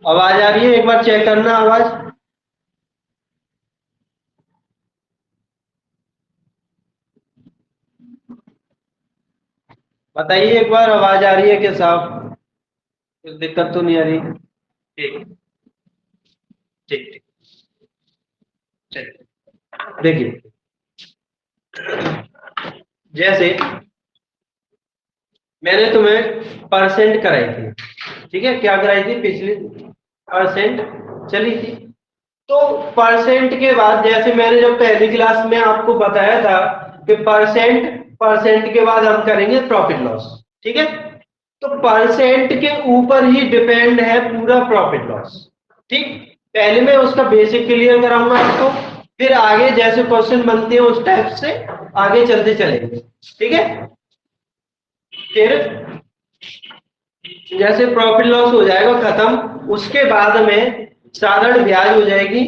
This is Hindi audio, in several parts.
आवाज आ रही है? एक बार चेक करना आवाज। बताइए एक बार, आवाज आ रही है कि साहब? कुछ दिक्कत तो नहीं आ रही? ठीक ठीक ठीक। चलिए देखिए, जैसे मैंने तुम्हें परसेंट कराई थी, ठीक है? क्या कराई थी? पिछली परसेंट चली थी। तो परसेंट के बाद, जैसे मैंने जब पहली क्लास में आपको बताया था कि परसेंट परसेंट के बाद हम करेंगे प्रॉफिट लॉस, ठीक है? तो परसेंट के ऊपर ही डिपेंड है पूरा प्रॉफिट लॉस, ठीक? पहले मैं उसका बेसिक क्लियर कराऊंगा आपको, फिर आगे जैसे क्वेश्चन बनते हैं उस टाइप से आगे चलते चलेंगे, ठीक है? फिर जैसे प्रॉफिट लॉस हो जाएगा खत्म, उसके बाद में साधारण ब्याज हो जाएगी,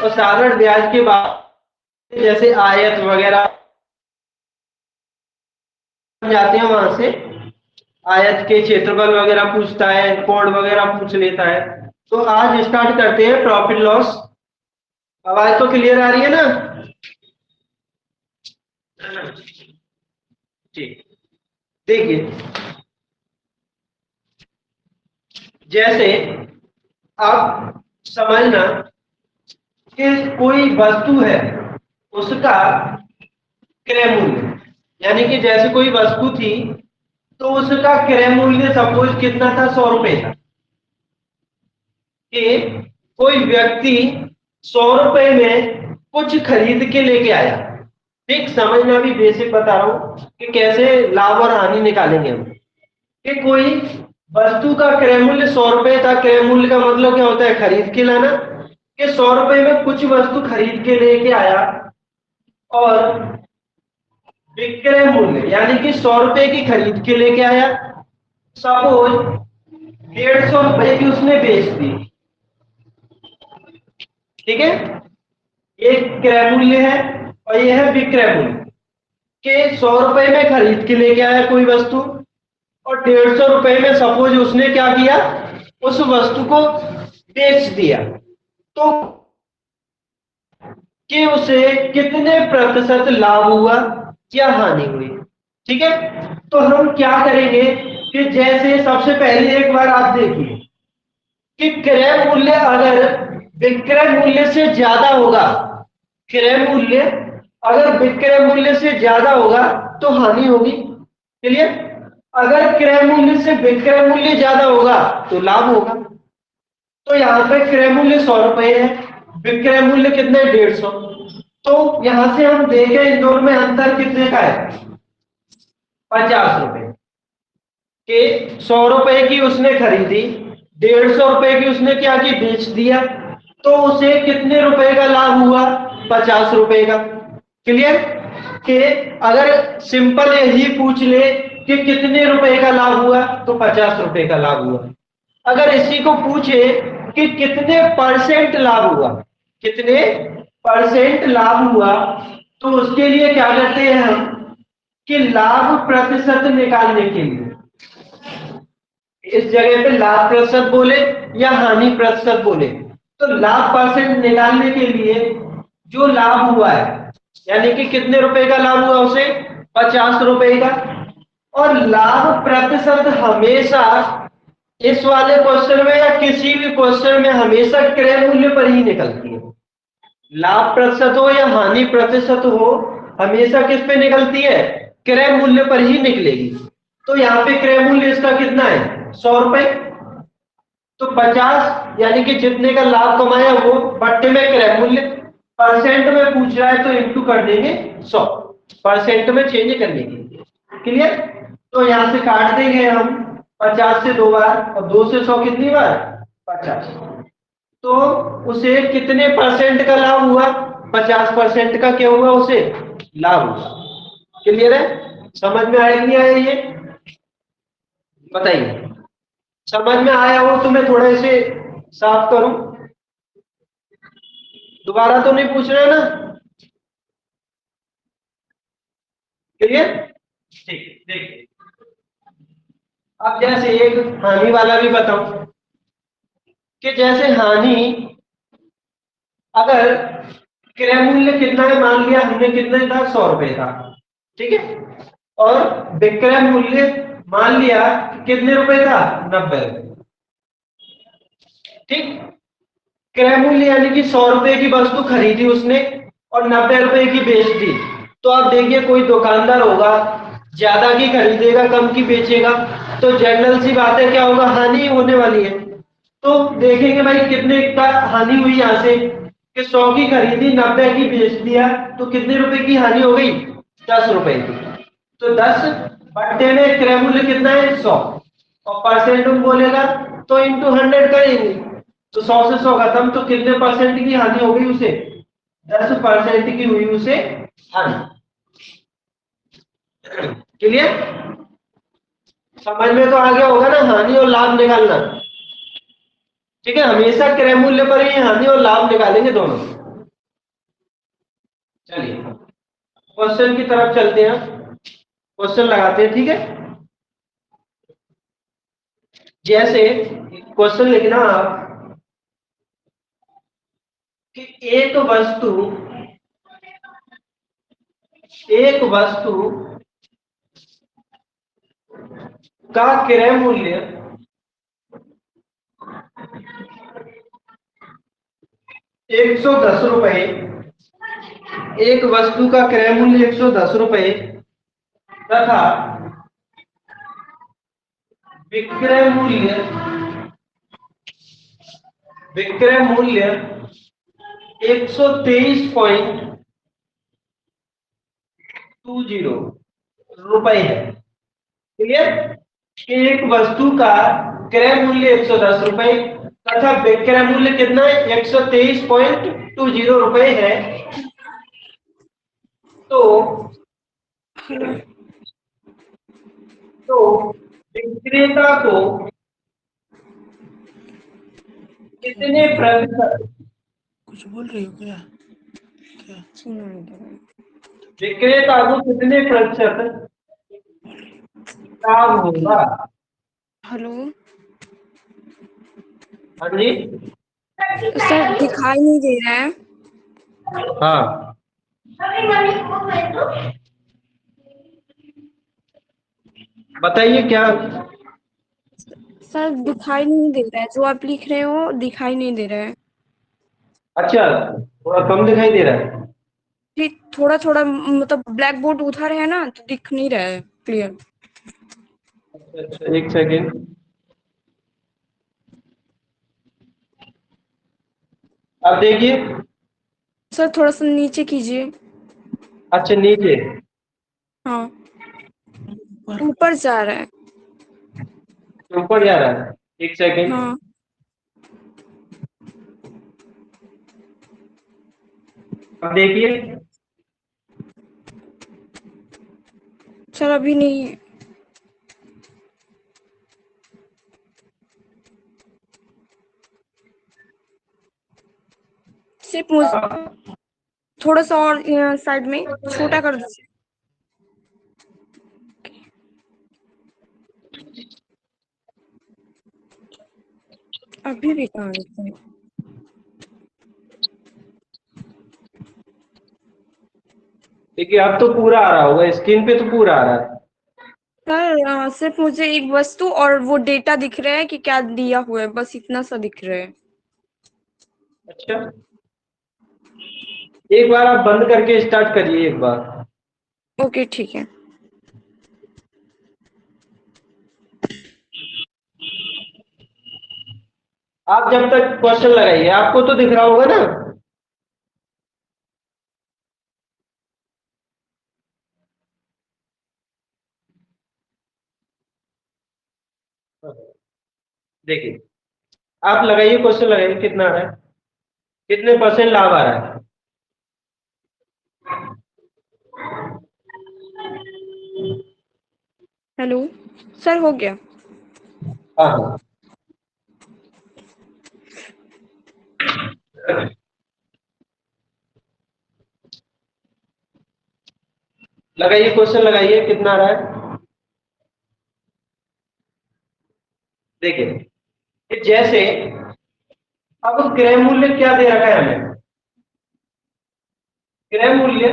और साधारण ब्याज के बाद जैसे आयत वगैरह जाते हैं, वहां से आयत के क्षेत्रफल वगैरह पूछता है, कोण वगैरह पूछ लेता है। तो आज स्टार्ट करते हैं प्रॉफिट लॉस। आवाज तो क्लियर आ रही है ना? ठीक। देखिए, जैसे आप समझना कि कोई वस्तु है, उसका क्रय मूल्य, यानी कि जैसे कोई वस्तु थी तो उसका क्रय मूल्य सपोज कितना था? 100 रुपए था। कि कोई व्यक्ति 100 रुपए में कुछ खरीद के लेके आया। ठीक, समझना, भी बेसिक बता रहा हूं कि कैसे लाभ और हानि निकालेंगे हम। कि कोई वस्तु का क्रय मूल्य 100 रुपए था। क्रय मूल्य का मतलब क्या होता है? खरीद के लाना। कि 100 रुपए में कुछ वस्तु खरीद के लेके आया, और विक्रय मूल्य यानी कि 100 रुपए की खरीद के लेके आया, सपोज 150 रुपए की उसने बेच दी, ठीक है? एक क्रय मूल्य है और यह है विक्रय मूल्य। के 100 रुपए में खरीद के लेके आया कोई वस्तु, और 150 रुपए में सपोज उसने क्या किया? उस वस्तु को बेच दिया। तो कि उसे कितने प्रतिशत लाभ हुआ या हानि हुई? ठीक है? तो हम क्या करेंगे कि जैसे सबसे पहले एक बार आप देखिए कि क्रय मूल्य अगर विक्रय मूल्य से ज्यादा होगा, क्रय मूल्य अगर विक्रय मूल्य से ज्यादा होगा तो हानि होगी। क्लियर? अगर क्रय मूल्य से विक्रय मूल्य ज्यादा होगा तो लाभ होगा। तो यहाँ पे क्रय मूल्य 100 रुपए है, विक्रय मूल्य कितने? 150। तो यहां से हम देखें इन दोनों में अंतर कितने का है? 50 रुपए। के 100 रुपए की उसने खरीदी, 150 रुपए की उसने क्या की? बेच दिया। तो उसे कितने रुपए का लाभ हुआ? 50 रुपए का। क्लियर? कि अगर सिंपल यही पूछ ले कि कितने रुपए का लाभ हुआ, तो 50 रुपए का लाभ हुआ। अगर इसी को पूछे कि कितने परसेंट लाभ हुआ, कितने परसेंट लाभ हुआ, तो उसके लिए क्या करते हैं हम कि लाभ प्रतिशत निकालने के लिए इस जगह पे लाभ प्रतिशत बोले या हानि प्रतिशत बोले, तो लाभ परसेंट निकालने के लिए जो लाभ हुआ है, यानी कि कितने रुपए का लाभ हुआ उसे? 50 रुपए का। और लाभ प्रतिशत हमेशा इस वाले क्वेश्चन में या किसी भी क्वेश्चन में हमेशा क्रय मूल्य पर ही निकलती है। लाभ प्रतिशत हो या हानि प्रतिशत हो, हमेशा किस पे निकलती है? क्रय मूल्य पर ही निकलेगी। तो यहाँ पे क्रय मूल्य इसका कितना है? 100 रुपए। तो 50 यानी कि जितने का लाभ कमाया वो बट्टे में क्रय मूल्य, परसेंट में पूछ रहा है तो इंटू कर देंगे 100, परसेंट में चेंज करने के लिए। क्लियर? तो यहां से काट देंगे हम 50 से 2 बार, और 2 से 100 कितनी बार? 50। तो उसे कितने परसेंट का लाभ हुआ? 50% का क्या हुआ उसे? लाभ हुआ। क्लियर है? समझ में आया नहीं आया ये? बताइए। समझ में आया हो तो मैं थोड़ा इसे साफ करूं? दोबारा तो नहीं पूछ रहे ना? क्लियर? ठीक, देखिए, अब जैसे एक हानि वाला भी बताऊं। कि जैसे हानि, अगर क्रय मूल्य कितना है, मान लिया हमने कितना था, 100 रुपए था, ठीक है, और विक्रय मूल्य मान लिया कितने रुपए था, 90 रुपए, ठीक। क्रय मूल्य यानी कि 100 रुपए की वस्तु खरीदी उसने और 90 रुपए की बेच दी। तो आप देखिए कोई दुकानदार होगा, ज्यादा की खरीदेगा कम की बेचेगा, तो जनरल सी बात है क्या होगा, हानि होने वाली है। तो देखेंगे भाई कितने का हानि हुई यहाँ से, कि 100 की खरीदी 90 की बेच दिया, तो कितने रुपए की हानि हो गई, 10 रुपए की। तो 10 बट्टे में क्रय मूल्य कितना है, 100, और परसेंट में बोलेगा तो इंटू 100 करेंगे, तो 100 से 100 खत्म, तो कितने परसेंट की हानि हो गई उसे, 10% की हुई उसे हानि। क्लियर, समझ में तो आ गया होगा ना, हानि और लाभ निकालना, ठीक है। हमेशा क्रय मूल्य पर ही हानि और लाभ निकालेंगे दोनों। चलिए क्वेश्चन की तरफ चलते हैं, क्वेश्चन लगाते हैं, ठीक है। जैसे क्वेश्चन लिखना आप कि एक वस्तु का क्रय मूल्य 110 रुपए, एक वस्तु का क्रय मूल्य 110 रुपए तथा विक्रय मूल्य विक्रय मूल्य 123.20 रुपए है। क्लियर, एक वस्तु का क्रय मूल्य 110 रुपए तथा विक्रय मूल्य कितना है, 123.20 रुपए है। तो तो विक्रेता को कितने प्रतिशत, कुछ बोल रही हो क्या? क्या विक्रेता को कितने प्रतिशत लाभ होगा। हेलो हाँ जी, सर, दिखाई नहीं दे रहा है। हाँ बताइए क्या। सर, दिखाई नहीं दे रहा है, जो आप लिख रहे हो दिखाई नहीं दे रहा है। अच्छा, थोड़ा कम दिखाई दे रहा है। ठीक, थोड़ा थोड़ा, मतलब ब्लैक बोर्ड उधर है ना, तो दिख नहीं रहा है क्लियर। अच्छा, एक सेकेंड। अब देखिए, सर, थोड़ा सा नीचे कीजिए। अच्छा नीचे, हाँ, ऊपर जा रहा है। ऊपर जा रहा है, एक सेकेंड। हाँ अब देखिए, सर, अभी नहीं है। सिर्फ थोड़ा सा और साइड में छोटा कर दीजिए। अभी भी कहाँ दिख रहा है? देखिए अब तो पूरा आ रहा होगा, स्क्रीन पे तो पूरा आ रहा है। सर, सिर्फ मुझे एक वस्तु और वो डेटा दिख रहा है कि क्या दिया हुआ है, बस इतना सा दिख रहा है। अच्छा, एक बार आप बंद करके स्टार्ट करिए एक बार। ओके, ठीक है। आप जब तक क्वेश्चन लगाइए, आपको तो दिख रहा होगा ना। देखिए, आप लगाइए, क्वेश्चन लगाइए, कितना आ रहा है, कितने परसेंट लाभ आ रहा है। हेलो सर, हो गया। हाँ हाँ, लगाइए, क्वेश्चन लगाइए, कितना आ रहा है। देखिए कि जैसे अब क्रय मूल्य क्या दे रखा है हमें? क्रय मूल्य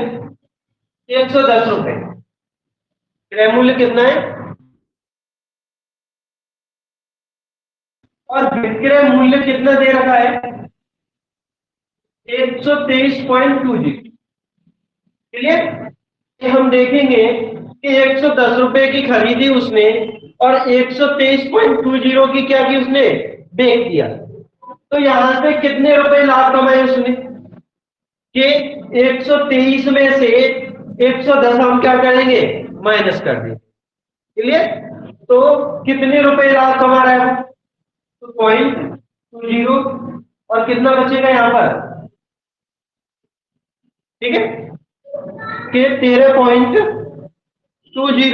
110 रुपए। क्रय मूल्य कितना है? और विक्रय मूल्य कितना दे रखा है? 123.20। क्लियर? हम देखेंगे कि 110 रुपए की खरीदी उसने और 123.20 की क्या की उसने? बेच दिया। तो यहां से कितने रुपए लाभ कमाए उसने? कि 123 में से 110 हम क्या करेंगे? माइनस कर देंगे। क्लियर? तो कितने रुपए लाभ कमा रहा है? तो 0.20 और कितना बचेगा यहां पर? ठीक है कि 13.20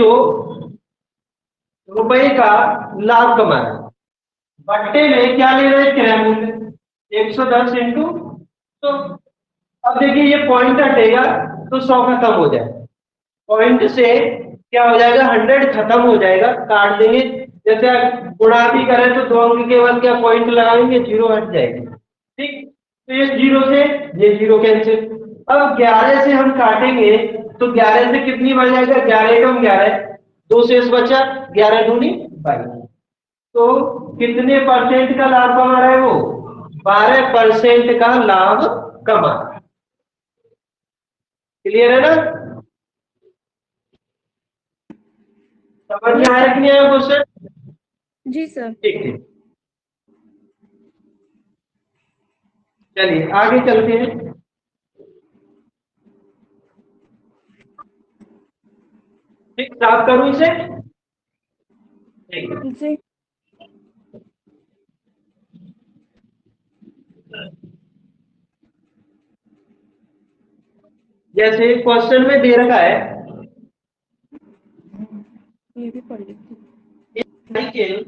रुपए का लाभ कमा रहा है। बट्टे में क्या ले रहे हैं? क्रय मूल्य 110 इंटू। तो अब देखिए ये पॉइंट हटेगा तो 100 खत्म हो जाए। पॉइंट से क्या हो जाएगा? 100 खत्म हो जाएगा, काट देंगे। जैसे गुणा भी करें तो 2 अंक के बाद क्या पॉइंट लगाएंगे? 0 हट जाएगी। ठीक, तो ये 0 से ये 0 कैंसिल। अब 11 से हम काटेंगे तो 11 से कितनी बच जाएगा? 11 कम 11, 2 शेष बचा, 11 दूनी 22। तो कितने परसेंट का लाभ कमा रहा है वो? 12% का लाभ कमा। क्लियर है ना? समझ में आया कि नहीं आया क्वेश्चन? जी सर। ठीक ठीक, चलिए आगे चलते हैं। ठीक, साफ करूं इसे? ठीक है। जी जैसे क्वेश्चन में दे रखा है ये भी पढ़ लेती साइकिल हूँ।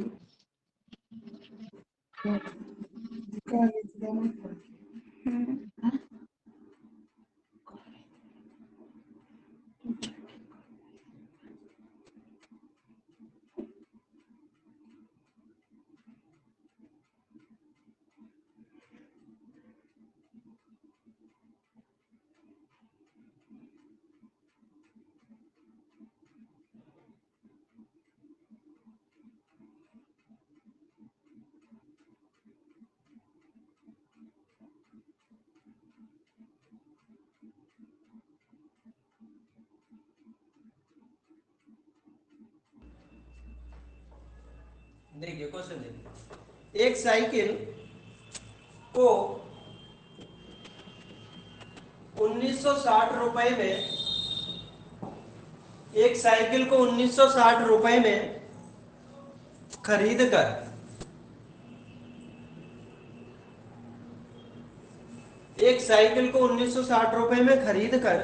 देखिए क्वेश्चन देखिए, एक साइकिल को 1960 रुपए में, एक साइकिल को 1960 रुपए में खरीद कर एक साइकिल को 1960 रुपए में खरीद कर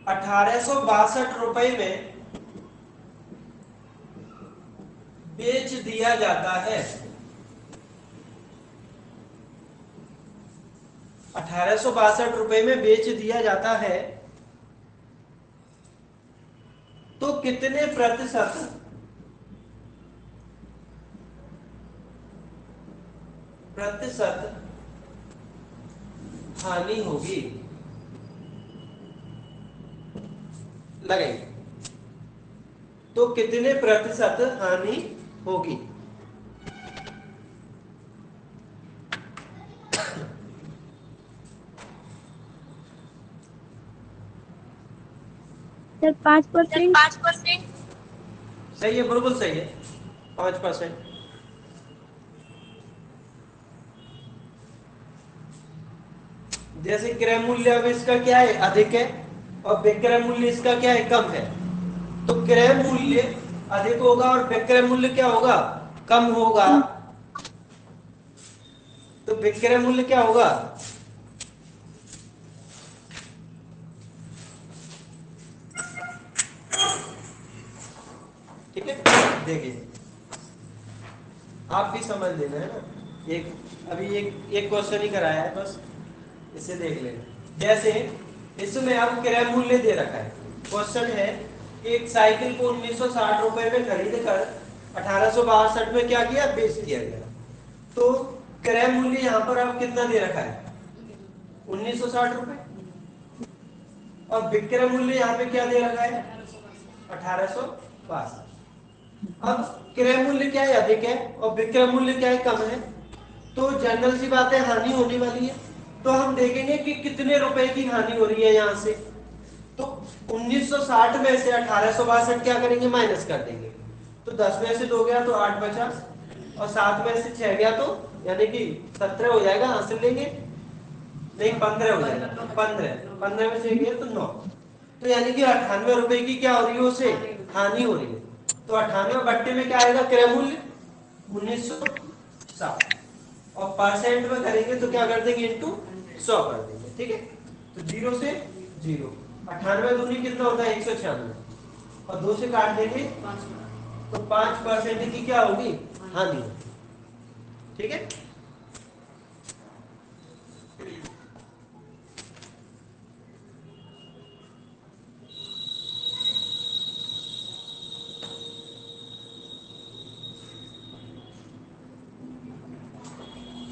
1862 रुपए में बेच दिया जाता है। 1862 रुपए में बेच दिया जाता है तो कितने प्रतिशत हानि होगी? लगाइए, तो कितने प्रतिशत हानि होगी? सर 5%। सही है, बिल्कुल सही है, 5%। जैसे क्रय मूल्य अब इसका क्या है? अधिक है, और विक्रय मूल्य इसका क्या है? कम है। तो क्रय मूल्य अधिक होगा और विक्रय मूल्य क्या होगा? कम होगा। तो विक्रय मूल्य क्या होगा? ठीक है, देखिए आप भी समझ लेना है ना। अभी एक क्वेश्चन ही कराया है, बस इसे देख लेना। जैसे इसमें अब क्रय मूल्य दे रखा है। क्वेश्चन है कि एक साइकिल को 1960 रुपए में खरीद कर 1862 में क्या किया? बेच दिया गया। तो क्रय मूल्य यहाँ पर अब कितना दे रखा है 1960 रुपए, और विक्रय मूल्य यहाँ पे क्या दे रखा है 1862। अब क्रय मूल्य क्या है अधिक है और विक्रय मूल्य क्या है कम है, तो जनरल सी बात है हानि होने वाली है। तो हम देखेंगे कि कितने रुपए की हानि हो रही है यहाँ से। तो 1960 में से 1862 क्या करेंगे माइनस कर देंगे, तो 10 में से 2 गया तो 8 बचा, और 7 में से 6 गया तो यानी कि 17 हो जाएगा, हासिल लेंगे नहीं 15 हो जाएगा, 15 में से गया तो 9, तो यानी कि 98 रुपए की क्या हो रही है उसे हानि हो रही है। तो 98 बट्टे में क्या आएगा क्रय मूल्य 1960, और परसेंट में करेंगे तो क्या कर देंगे इंटू 100 कर देंगे, ठीक है। तो 0 से 0, 98 दूनी कितना होता है 196, और 2 से काट देंगे तो 5% की क्या होगी हानि, ठीक है।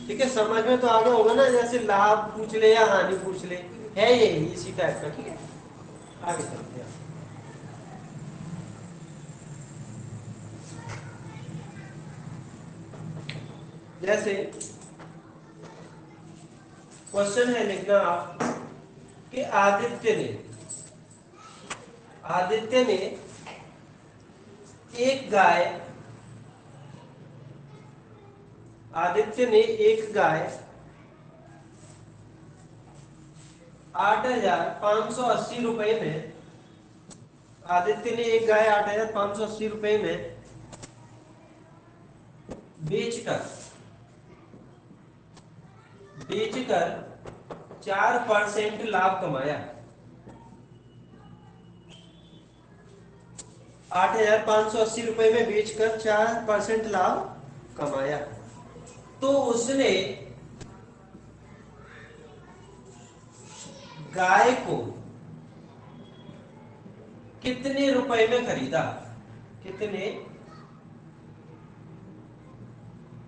ठीक है, समझ में तो आ गया होगा ना, जैसे लाभ पूछ ले या हानि पूछ ले, है ये इसी टाइप का, ठीक है। आगे चलते हैं। जैसे क्वेश्चन है लिखना आप कि आदित्य ने एक गाय, आदित्य ने एक गाय 8,580 रुपए में, आदित्य ने एक गाय 8,580 रुपए में बेचकर 4% लाभ कमाया। 8,580 रुपए में बेचकर 4% लाभ कमाया, तो उसने गाय को कितने रुपए में खरीदा, कितने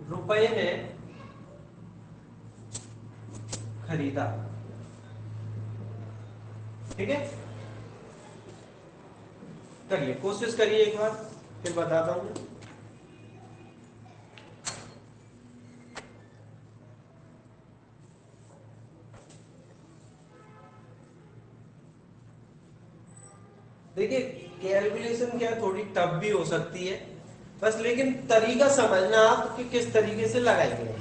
रुपए में खरीदा, ठीक है। करिए, कोशिश करिए एक बार, फिर बताता हूं। देखिए कैलकुलेशन क्या थोड़ी टफ भी हो सकती है बस, लेकिन तरीका समझना आप कि किस तरीके से लगाएंगे।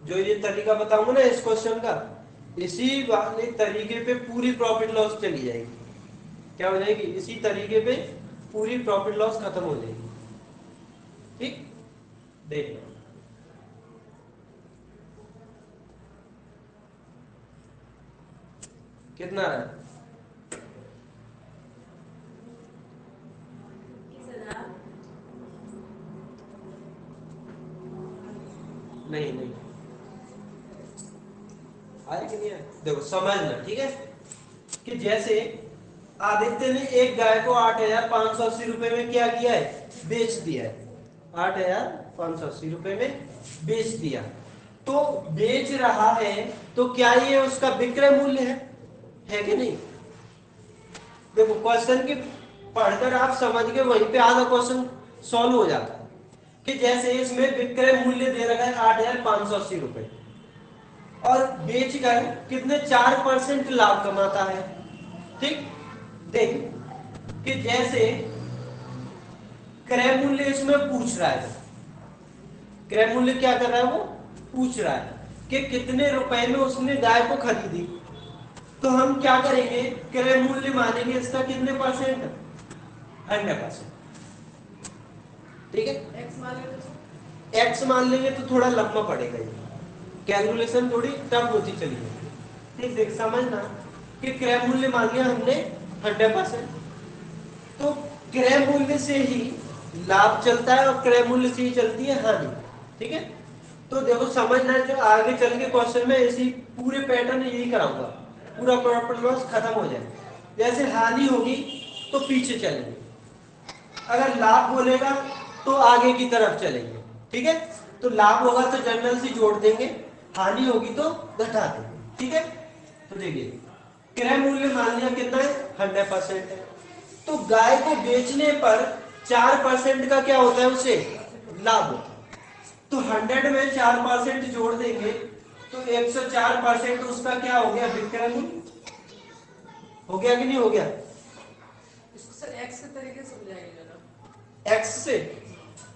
जो ये तरीका बताऊंगा ना इस क्वेश्चन का, इसी वाले तरीके पे पूरी प्रॉफिट लॉस चली जाएगी। क्या हो जाएगी, इसी तरीके पे पूरी प्रॉफिट लॉस खत्म हो जाएगी, ठीक। देख लो कितना रहा, नहीं नहीं आए कि नहीं आए, देखो समझना, ठीक है। कि जैसे आदित्य ने एक गाय को 8,580 रुपए में क्या किया है बेच दिया है, 8,580 रुपए में बेच दिया, तो बेच रहा है तो क्या ये उसका विक्रय मूल्य है कि नहीं। देखो क्वेश्चन की पढ़कर आप समझ के वहीं पे आधा क्वेश्चन सॉल्व हो जाता है। कि जैसे इसमें विक्रय मूल्य दे रखा है 8,580 रुपए, और बेचकर कितने 4% लाभ कमाता है, ठीक। देख कि जैसे क्रय मूल्य इसमें पूछ रहा है, क्रय मूल्य क्या कर रहा है वो पूछ रहा है कि कितने रुपए में उसने गाय को खरीदी, तो हम क्या करेंगे क्रय मूल्य मानेंगे इसका कितने परसेंट 100%, ठीक है। एक्स मान लेंगे तो थोड़ा लंबा पड़ेगा ये, कैलकुलेशन थोड़ी टफ होती चली जाएगी। ठीक, देख समझना कि क्रय मूल्य मान लिया हमने 100%, तो क्रय मूल्य से ही लाभ चलता है और क्रय मूल्य से ही चलती है हानि। ठीक है, तो देखो समझना है, जो आगे चल के क्वेश्चन में इसी पूरे पैटर्न यही कराऊंगा, पूरा प्रॉफिट लॉस खत्म हो जाए। जैसे हानि होगी तो पीछे चलेंगे, अगर लाभ बोलेगा तो आगे की तरफ चलेंगे। ठीक है, तो लाभ होगा तो जनरल से जोड़ देंगे, हानि होगी तो घटा देंगे। ठीक है, तो देखिए क्रय मूल्य मान लिया कितना है, 100% है। तो गाय को बेचने पर 4% का क्या होता है, उसे लाभ होता है। तो 100 में 4% जोड़ देंगे तो 104% उसका क्या हो गया, विक्रय मूल्य हो गया कि नहीं हो गया। इसको सर एक्स के तरीके से समझाइए जरा। एक्स से,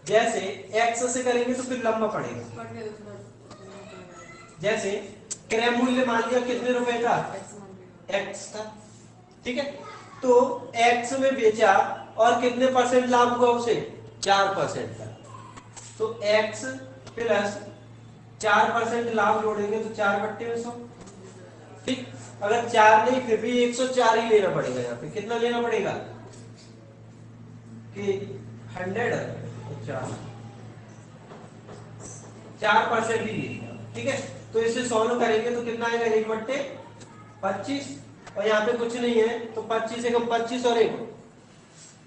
जैसे एक्स से करेंगे तो फिर लंबा पड़ेगा। जैसे क्रय मूल्य मान लिया कितने रुपए का, एक्स था। ठीक है, तो एक्स में बेचा और कितने परसेंट लाभ हुआ उसे, 4% का। तो एक्स प्लस 4% लाभ जोड़ेंगे तो 4/100। ठीक, अगर 4 नहीं फिर भी 104 ही लेना पड़ेगा। यहाँ पे कितना लेना पड़ेगा कि 100 4% ही लेगा। ठीक है, तो इसे सॉल्व करेंगे तो कितना आएगा, 1/25। और यहाँ पे कुछ नहीं है तो 25 एकम 25 और 1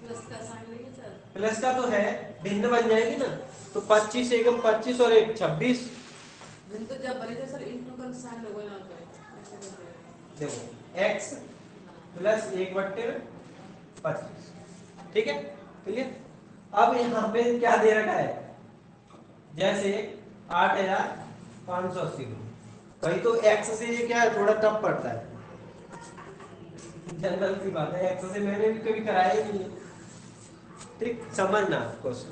प्लस का साइन लेंगे सर। प्लस का तो है, भिन्न बन जाएगी ना, तो 25 एकम 25 और 1 26। दिन तो जब बनेगा सर इनटू का साइन लोगों ना होता है ऐसे करते हैं। देखो x प्लस 1/25। ठीक है, क्लियर। अब यहाँ पे क्या दे रखा है, जैसे 8,580 भाई, तो x से ये क्या है, थोड़ा टफ पड़ता है, जनरल सी बात है, x से मैंने भी कभी कराया ही नहीं है। ठीक, समझना क्वेश्चन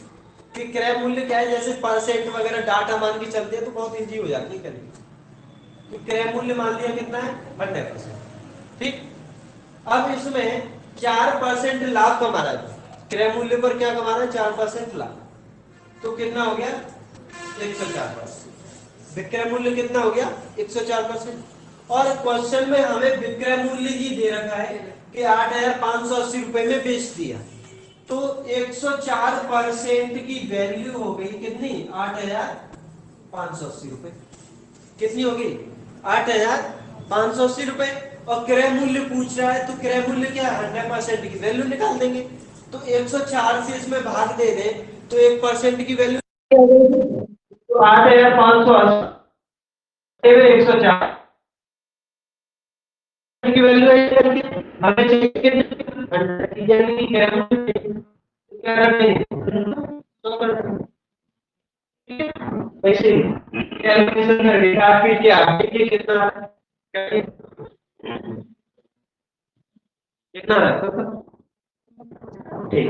कि क्रय मूल्य क्या है, जैसे परसेंट वगैरह डाटा मान के चलते हैं तो बहुत इजी हो जाती है करनी। तो क्रय मूल्य मान लिया कितना है, 100%। ठीक, अब इसमें 4% लाभ कमा रहा है, क्रय मूल्य पर क्या कमा रहा है, 4% लाभ, तो कितना हो गया, 104%। विक्रय मूल्य कितना हो गया, 104%। और क्वेश्चन में हमें विक्रय मूल्य ही दे रखा है कि 8,580 रुपए में बेच दिया, तो 104% की वैल्यू हो गई कितनी, 8,580 रुपए। कितनी होगी, 8,580 रुपए। और क्रय मूल्य पूछ रहा है तो क्रय मूल्य क्या है, 100% की वैल्यू निकाल देंगे। तो 104 से इसमें भाग दे दें तो 1% की वैल्यू, तो 8,580 में 104 की वैल्यू है, हमें चाहिए कितनी, 100 की, यानी कि क्रय मूल्य क्या करते हैं, तो वैसे कैलकुलेशन करके काफी क्या, देखिए कितना कितना है। ठीक,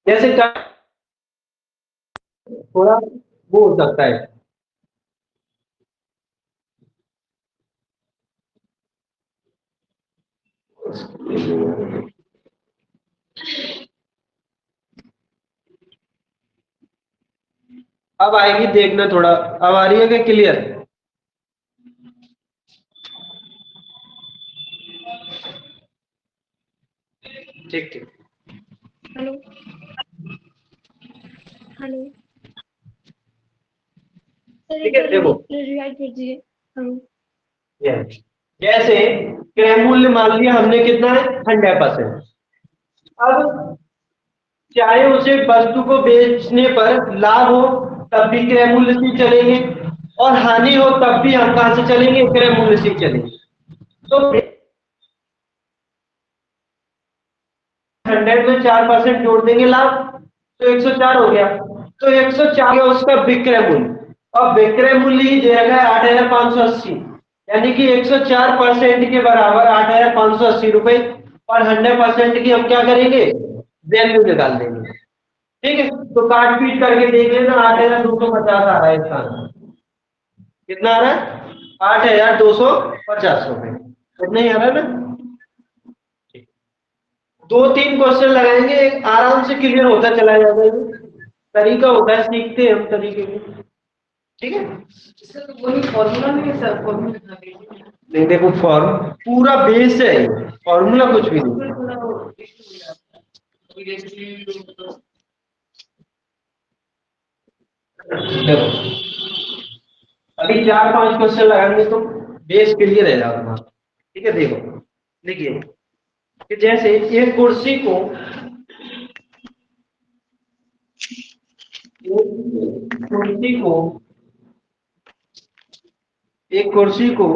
जैसे थोड़ा वो हो सकता है, अब आएगी देखना, थोड़ा अब आ रही है क्या क्लियर। ठीक ठीक, हेलो हेलो सर, ठीक एक है, बार देखो रिवाइज कर दीजिए। हेलो जैसे क्रय मूल्य मान लिया हमने कितना है, 100%। अब चाहे उसे वस्तु को बेचने पर लाभ हो तब भी क्रय मूल्य से चलेंगे, और हानि हो तब भी हम कहां से चलेंगे, क्रय मूल्य से चलेंगे। तो 100 में 4% जोड़ देंगे लाभ तो 104 हो गया, तो 104 गया उसका विक्रय मूल्य, और विक्रय मूल्य ही दे रखा है 8,580, यानी कि 104% के बराबर 8,580 रुपए, और 100% की हम क्या करेंगे, वैल्यू निकाल देंगे। ठीक है, तो काट पीट करके देख लेना, 8,250 आ रहा है इसका आंसर। कितना आ रहा है, 8,250 रुपए, इतना ही आ रहा है ना। 2-3 क्वेश्चन लगाएंगे, आराम से क्लियर होता चला जाएगा। ये तरीका होता है, सीखते हैं हम तरीके को, ठीक है। इसका तो कोई फॉर्मूला नहीं है सर, फॉर्मूला नहीं देखो, फॉर्म पूरा बेस है, फॉर्मूला कुछ भी नहीं। देखो अभी 4-5 क्वेश्चन लगाएंगे तो बेस क्लियर है जाएगा, ठीक है। देखो देखिए कि जैसे एक कुर्सी को एक कुर्सी को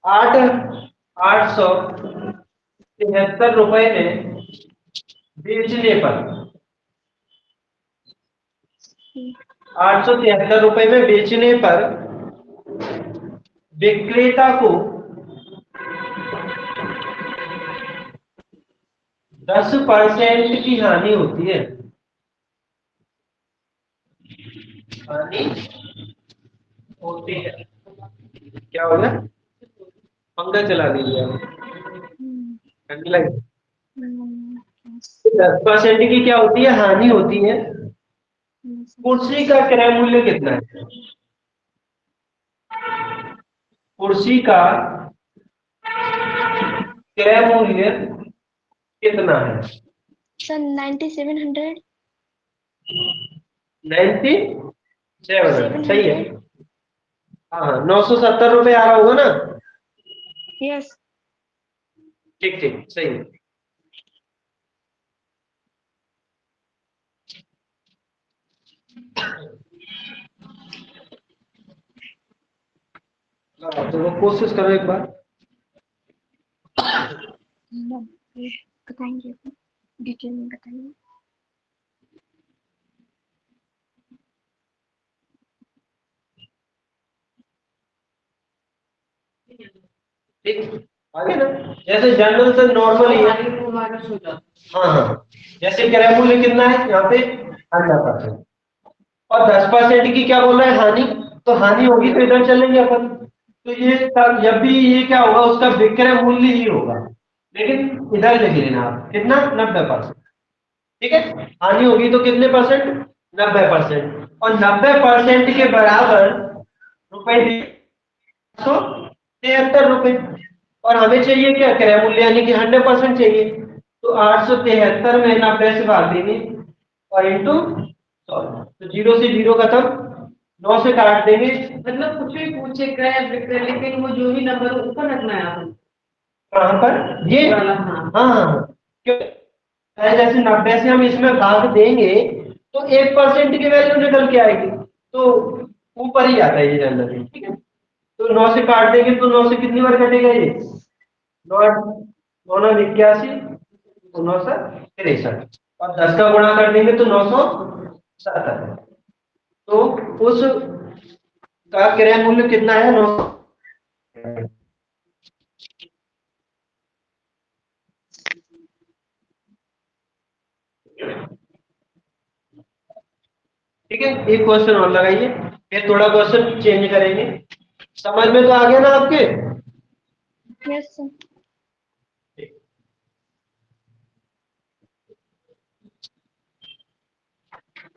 873 रुपए में बेचने पर 873 रुपए में बेचने पर विक्रेता को 10% की हानि होती है। हानि होती है, क्या हो गया? पंखा चला दीजिए आप, ठंडी लगी। 10% की क्या होती है? हानि होती है। कुर्सी का क्रय मूल्य कितना है? कुर्सी का क्रय मूल्य कितना है? सर 9700। 9700, सही है। हाँ 970 रुपए आ रहा होगा ना? यस। ठीक ठीक, सही है। तो वो कोशिश करो एक बार। बताएंगे, डिटेल में बताएंगे। ठीक, आगे ना जैसे जनरल से नॉर्मल ही है। माइनस हो जाता। हाँ हाँ, जैसे क्रय मूल्य कितना है यहाँ पे? 100%। और 10% की क्या बोल रहा है? हानि। तो हानि होगी तो इधर चलेंगे अपन। तो ये जब भी ये क्या होगा, उसका विक्रय मूल्य ही होगा, लेकिन इधर लिख लेना आप कितना? 90%, ठीक है। हानि होगी तो कितने परसेंट? 90%। और 90% के बराबर रुपए 873 रुपए। और हमें चाहिए क्या? क्रय मूल्य, यानी कि 100% चाहिए। तो 873 में 90 से भाग देंगे और इंटू 100। तो 0 से 0 खत्म, 9 से काट देंगे। मतलब कुछ भी पूछे क्रय विक्रय, लेकिन वो जो भी नंबर हो ऊपर रखना है आपको। कहाँ पर? ये वाला, हाँ हाँ। हाँ, क्यों? जैसे 90 से हम इसमें भाग देंगे तो 1% की वैल्यू निकल के आएगी, तो ऊपर ही आता है ये जनरली, ठीक है। तो 9 से काट देंगे तो 9 से कितनी बार कटेगा ये? 9 9 81, 963। और 10 का गुणा कर देंगे तो 970। तो उस का क्रय मूल्य कितना है? 9। ठीक है, एक क्वेश्चन और लगाइए, फिर थोड़ा क्वेश्चन चेंज करेंगे। समझ में तो आ गया ना आपके? Yes sir.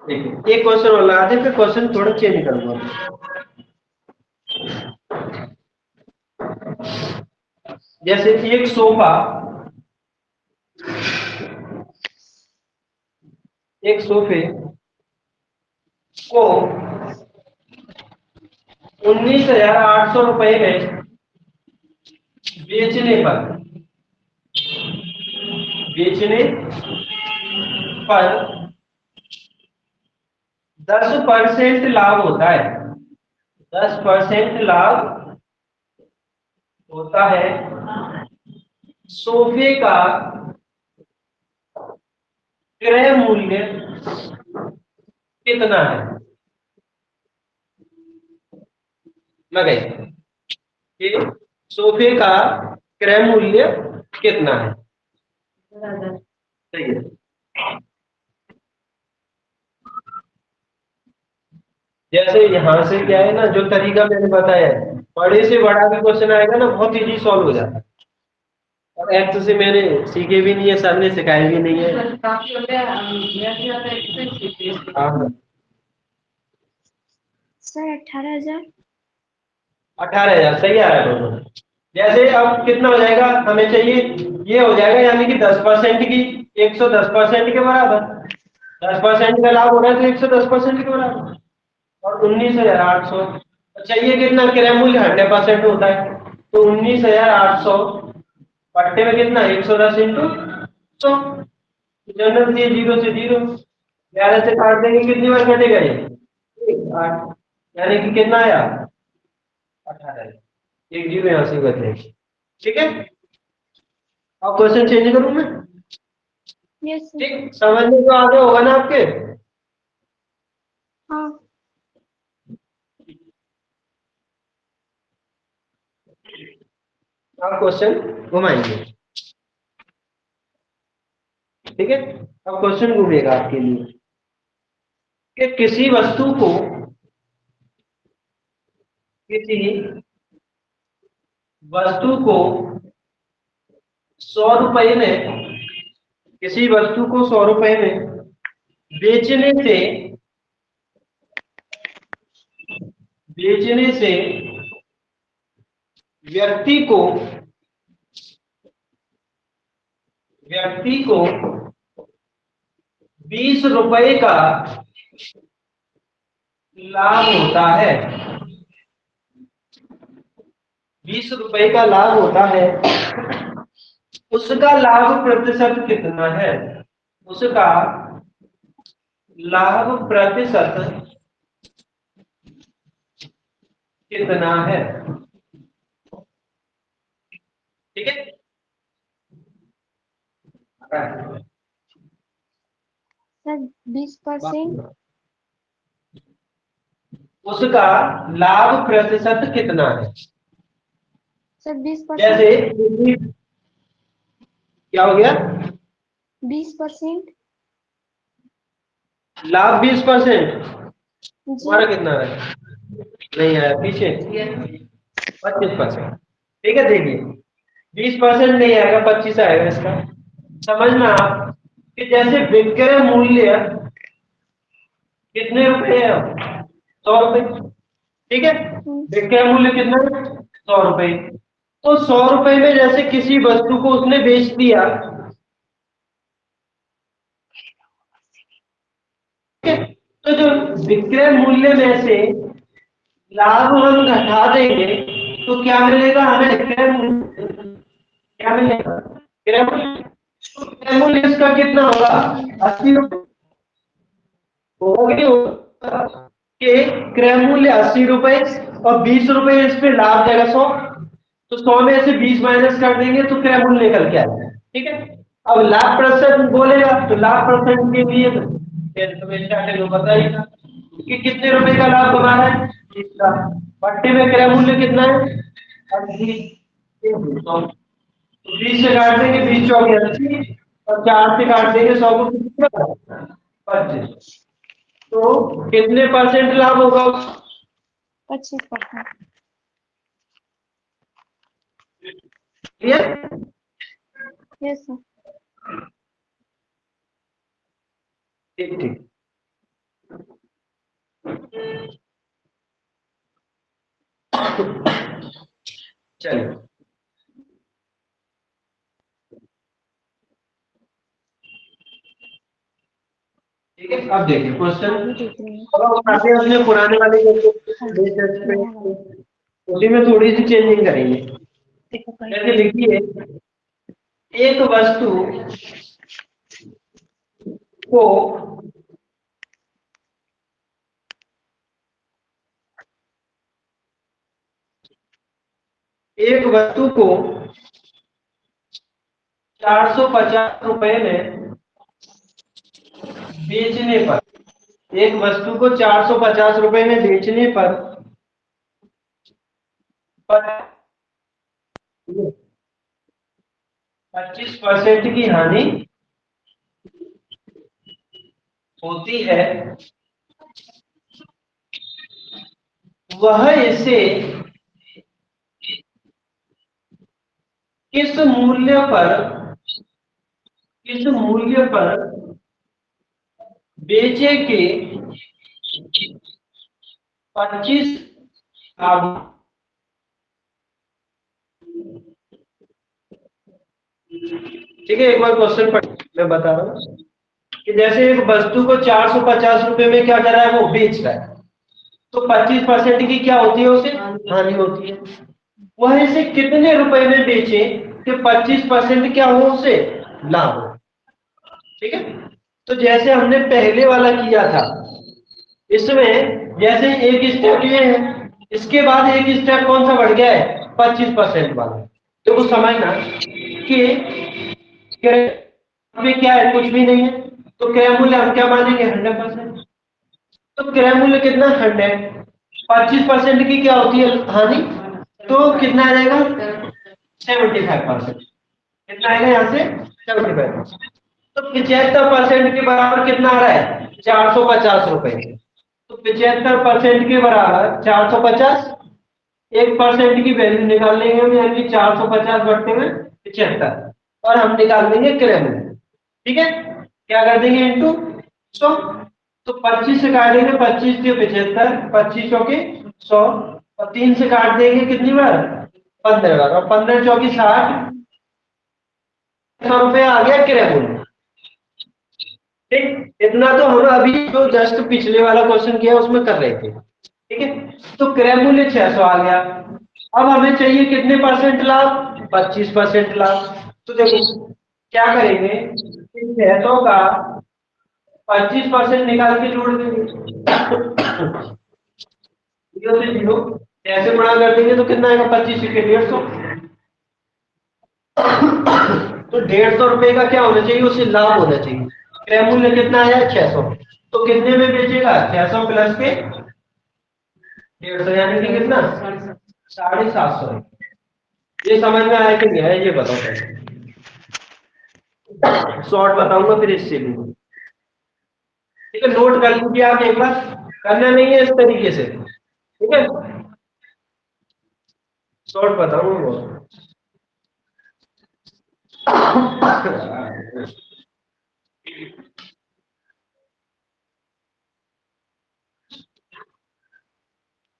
देखिए एक क्वेश्चन और लगा दे, फिर क्वेश्चन थोड़ा चेंज करूंगा। जैसे एक सोफा, एक सोफे को 19,800 रुपए में बेचने पर 10% लाभ होता है। 10% लाभ होता है। सोफे का क्रय मूल्य कितना है? लगाइए कि सोफे का क्रय मूल्य कितना है? सही है। जैसे यहां से क्या है ना, जो तरीका मैंने बताया है, बड़े से बड़ा भी क्वेश्चन आएगा ना, बहुत इजी सॉल्व हो जाता है। और एक्स से मैंने सीखे भी नहीं है, सर ने सिखाया भी नहीं है। हाँ, सर 18,000। 18,000 सही आ रहा है दोनों। जैसे अब कितना हो जाएगा, हमें चाहिए ये हो जाएगा, यानी कि 10% की 110% के बराबर। 10% का लाभ हो रहा है तो 110% के बराबर। और 19,800 चाहिए कितना, क्रय मूल्य 100% होता है, तो 19,800 पट्टे में कितना, 110 इंटू 100। जनरल दिए 0 से 0, 11 से काट देंगे, कितनी बार कटेगा ये, 8, यानी कि कितना आया, 18। एक जीरो यहाँ से बच जाएगी। ठीक है, अब क्वेश्चन चेंज करूं मैं। Yes sir. ठीक, समझने को आगे होगा ना आपके। हाँ। आप क्वेश्चन घुमाएंगे। ठीक है, अब क्वेश्चन घूमेगा आपके लिए कि किसी वस्तु को 100 रुपए में, किसी वस्तु को 100 रुपए में बेचने से बेचने से व्यक्ति को व्यक्ति को 20 रुपए का लाभ होता है। 20 रुपए का लाभ होता है, उसका लाभ प्रतिशत कितना है, उसका लाभ प्रतिशत कितना है। ठीक है, सर 20%। उसका लाभ प्रतिशत कितना है। सर 20%। जैसे क्या हो गया, 20%। लाभ 20%, जी। तुम्हारा कितना है, नहीं आया पीछे, 25%। ठीक है, देखिए 20% नहीं आएगा, 25 आएगा इसका। समझना आप कि जैसे विक्रय मूल्य कितने रुपए है, 100 रुपए। ठीक है, विक्रय मूल्य कितना है, 100 रुपए। तो 100 रुपए में जैसे किसी वस्तु को उसने बेच दिया, ठीक है, तो जो विक्रय मूल्य में से लाभ हम घटा देंगे तो क्या मिलेगा हमें, विक्रय मूल्य क्या मिलेगा, क्रय मूल्य। तो क्रय मूल्य इसका कितना होगा, 80 रुपए होगा कि नहीं होगा? कि क्रय मूल्य 80 रुपए और 20 रुपए इस पे लाभ जाएगा 100, तो 100 में से 20 माइनस कर देंगे तो क्रय मूल्य निकल के आएगा। ठीक है, अब लाभ प्रतिशत बोलेगा तो लाभ प्रतिशत के लिए फिर तुम्हें स्टार्टिंग में बताइएगा कि कितने रुपए का लाभ कमा है, 20 का। पट्टे में क्रय मूल्य कितना है, 80। तो 20 से काट देंगे, 20 चौके 80 और 4 से काट देंगे 100 को, कितना 25। तो कितने परसेंट लाभ होगा, 25%। क्लियर। Yes sir. ठीक ठीक, चलिए ठीक है। अब देखिए क्वेश्चन, आगे देख रहे हैं। अपने पुराने वाले हाँ, क्वेश्चन नया वाला। उसी में थोड़ी सी चेंजिंग करेंगे। देखो जैसे लिखिए, एक वस्तु को एक वस्तु को 450 रुपए में बेचने पर, एक वस्तु को 450 रुपए में बेचने पर 25% की हानि होती है, वह इसे किस मूल्य पर बेचे के 25 लाभ। ठीक है, एक बार क्वेश्चन पढ़, मैं बता रहा हूँ कि जैसे एक वस्तु को 450 रुपए में क्या कर रहा है, वो बेच रहा है, तो 25% की क्या होती है, उसे हानि होती है। वह इसे कितने रुपए में बेचे कि 25% क्या हो, उसे लाभ हो। ठीक है, तो जैसे हमने पहले वाला किया था, इसमें जैसे एक स्टेप ये है, इसके बाद एक स्टेप कौन सा बढ़ गया है, 25% वाला। तो वो समझना कि में क्या है, कुछ भी नहीं है, तो क्रय मूल्य हम क्या मानेंगे, 100%। तो क्रय मूल्य कितना, 100। 25% की क्या होती है, हानि, तो कितना आ जाएगा, 75%। कितना आएगा यहाँ से, 75%। तो 75% के बराबर कितना आ रहा है, 450 रुपए। तो 75% के बराबर 450, 1% की वैल्यू निकाल लेंगे हम, यानी कि 450 बट्टे में 75, और हम निकाल देंगे क्रय मूल्य। ठीक है, क्या कर देंगे, इंटू 100। तो 25 से काट देंगे, 25 के 75, 25 चौके 100, और 3 से काट देंगे कितनी बार, 15 बार, और 15 चौकी 60, 100 रुपये आ गया क्रय मूल्य। ठीक, इतना तो हम अभी जो जस्ट पिछले वाला क्वेश्चन किया उसमें कर रहे थे। ठीक है, तो क्रय मूल्य 600 आ गया। अब हमें चाहिए कितने परसेंट लाभ, 25% लाभ। तो देखो क्या करेंगे, 600 का 25% निकाल के जोड़ देंगे, 0 से 0 ऐसे गुणा कर देंगे, तो कितना आएगा, 25 के 150। तो 150 रुपए का क्या होना चाहिए, उसे लाभ होना चाहिए। क्रय मूल्य कितना आया, 600। तो कितने में बेचेगा, 600 प्लस के 150, यानी कि कितना, 750। ये समझ में आया कि नहीं आया, ये बताओ पहले। शॉर्ट बताऊंगा फिर इससे भी। ठीक है, नोट कर लीजिए आप एक बार, करना नहीं है इस तरीके से। ठीक है, शॉर्ट बताऊंगा बहुत।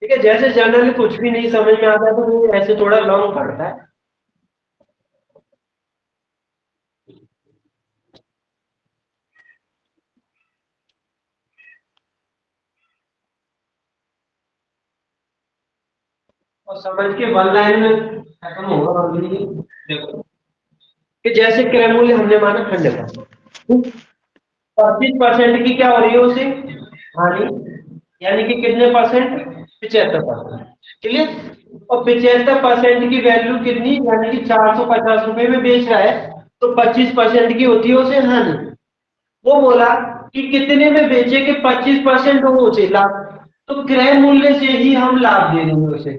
ठीक है, जैसे जनरली कुछ भी नहीं समझ में आता है तो ऐसे थोड़ा लॉन्ग पड़ता है। और समझ के वन लाइन में खत्म होगा। और देखो कि जैसे क्रय मूल्य हमने माना 100%, 25% की क्या हो रही है उसे हानि, यानी कि कितने परसेंट, 75%। क्लियर, और 75% की वैल्यू कितनी, यानी कि 450 रुपए में बेच रहा है, तो 25% की होती है उसे हानि। वो बोला कि कितने में बेचे कि 25% हो उसे लाभ, तो क्रय मूल्य से ही हम लाभ दे देंगे उसे।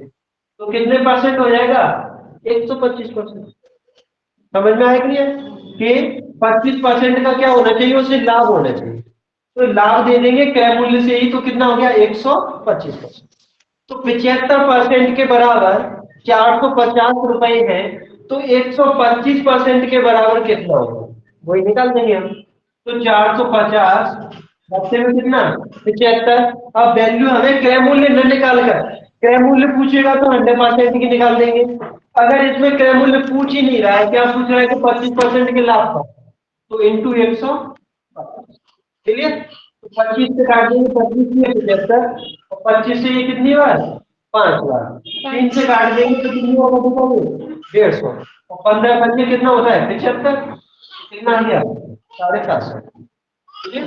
तो कितने परसेंट हो जाएगा, 125%। समझ में आया क्लियर, कि 25% का क्या होना चाहिए, उसे लाभ होना चाहिए। तो लाभ दे देंगे क्रय मूल्य से ही, तो कितना हो गया, 125%। तो 75% के बराबर 450 रुपए है, तो 125% के बराबर कितना होगा, वही निकाल देंगे हम। तो 450 बच्चे में कितना, 75। अब वैल्यू हमें क्रय मूल्य न निकाल कर, क्रय मूल्य पूछेगा तो 100% की निकाल देंगे। अगर इसमें क्रय मूल्य पूछ ही नहीं रहा है, क्या पूछ रहा है कि 25% के लाभ का, तो इंटू 150। क्लियर, तो 25 से काट देंगे, 25 में 75, और 25 से ये कितनी बार, 5 बार। 3 से काट देंगे तो कितनी होगा, बताओगे, 150, और 15 बच्चे कितना होता है, 75। कितना आ गया, 750। ठीक है,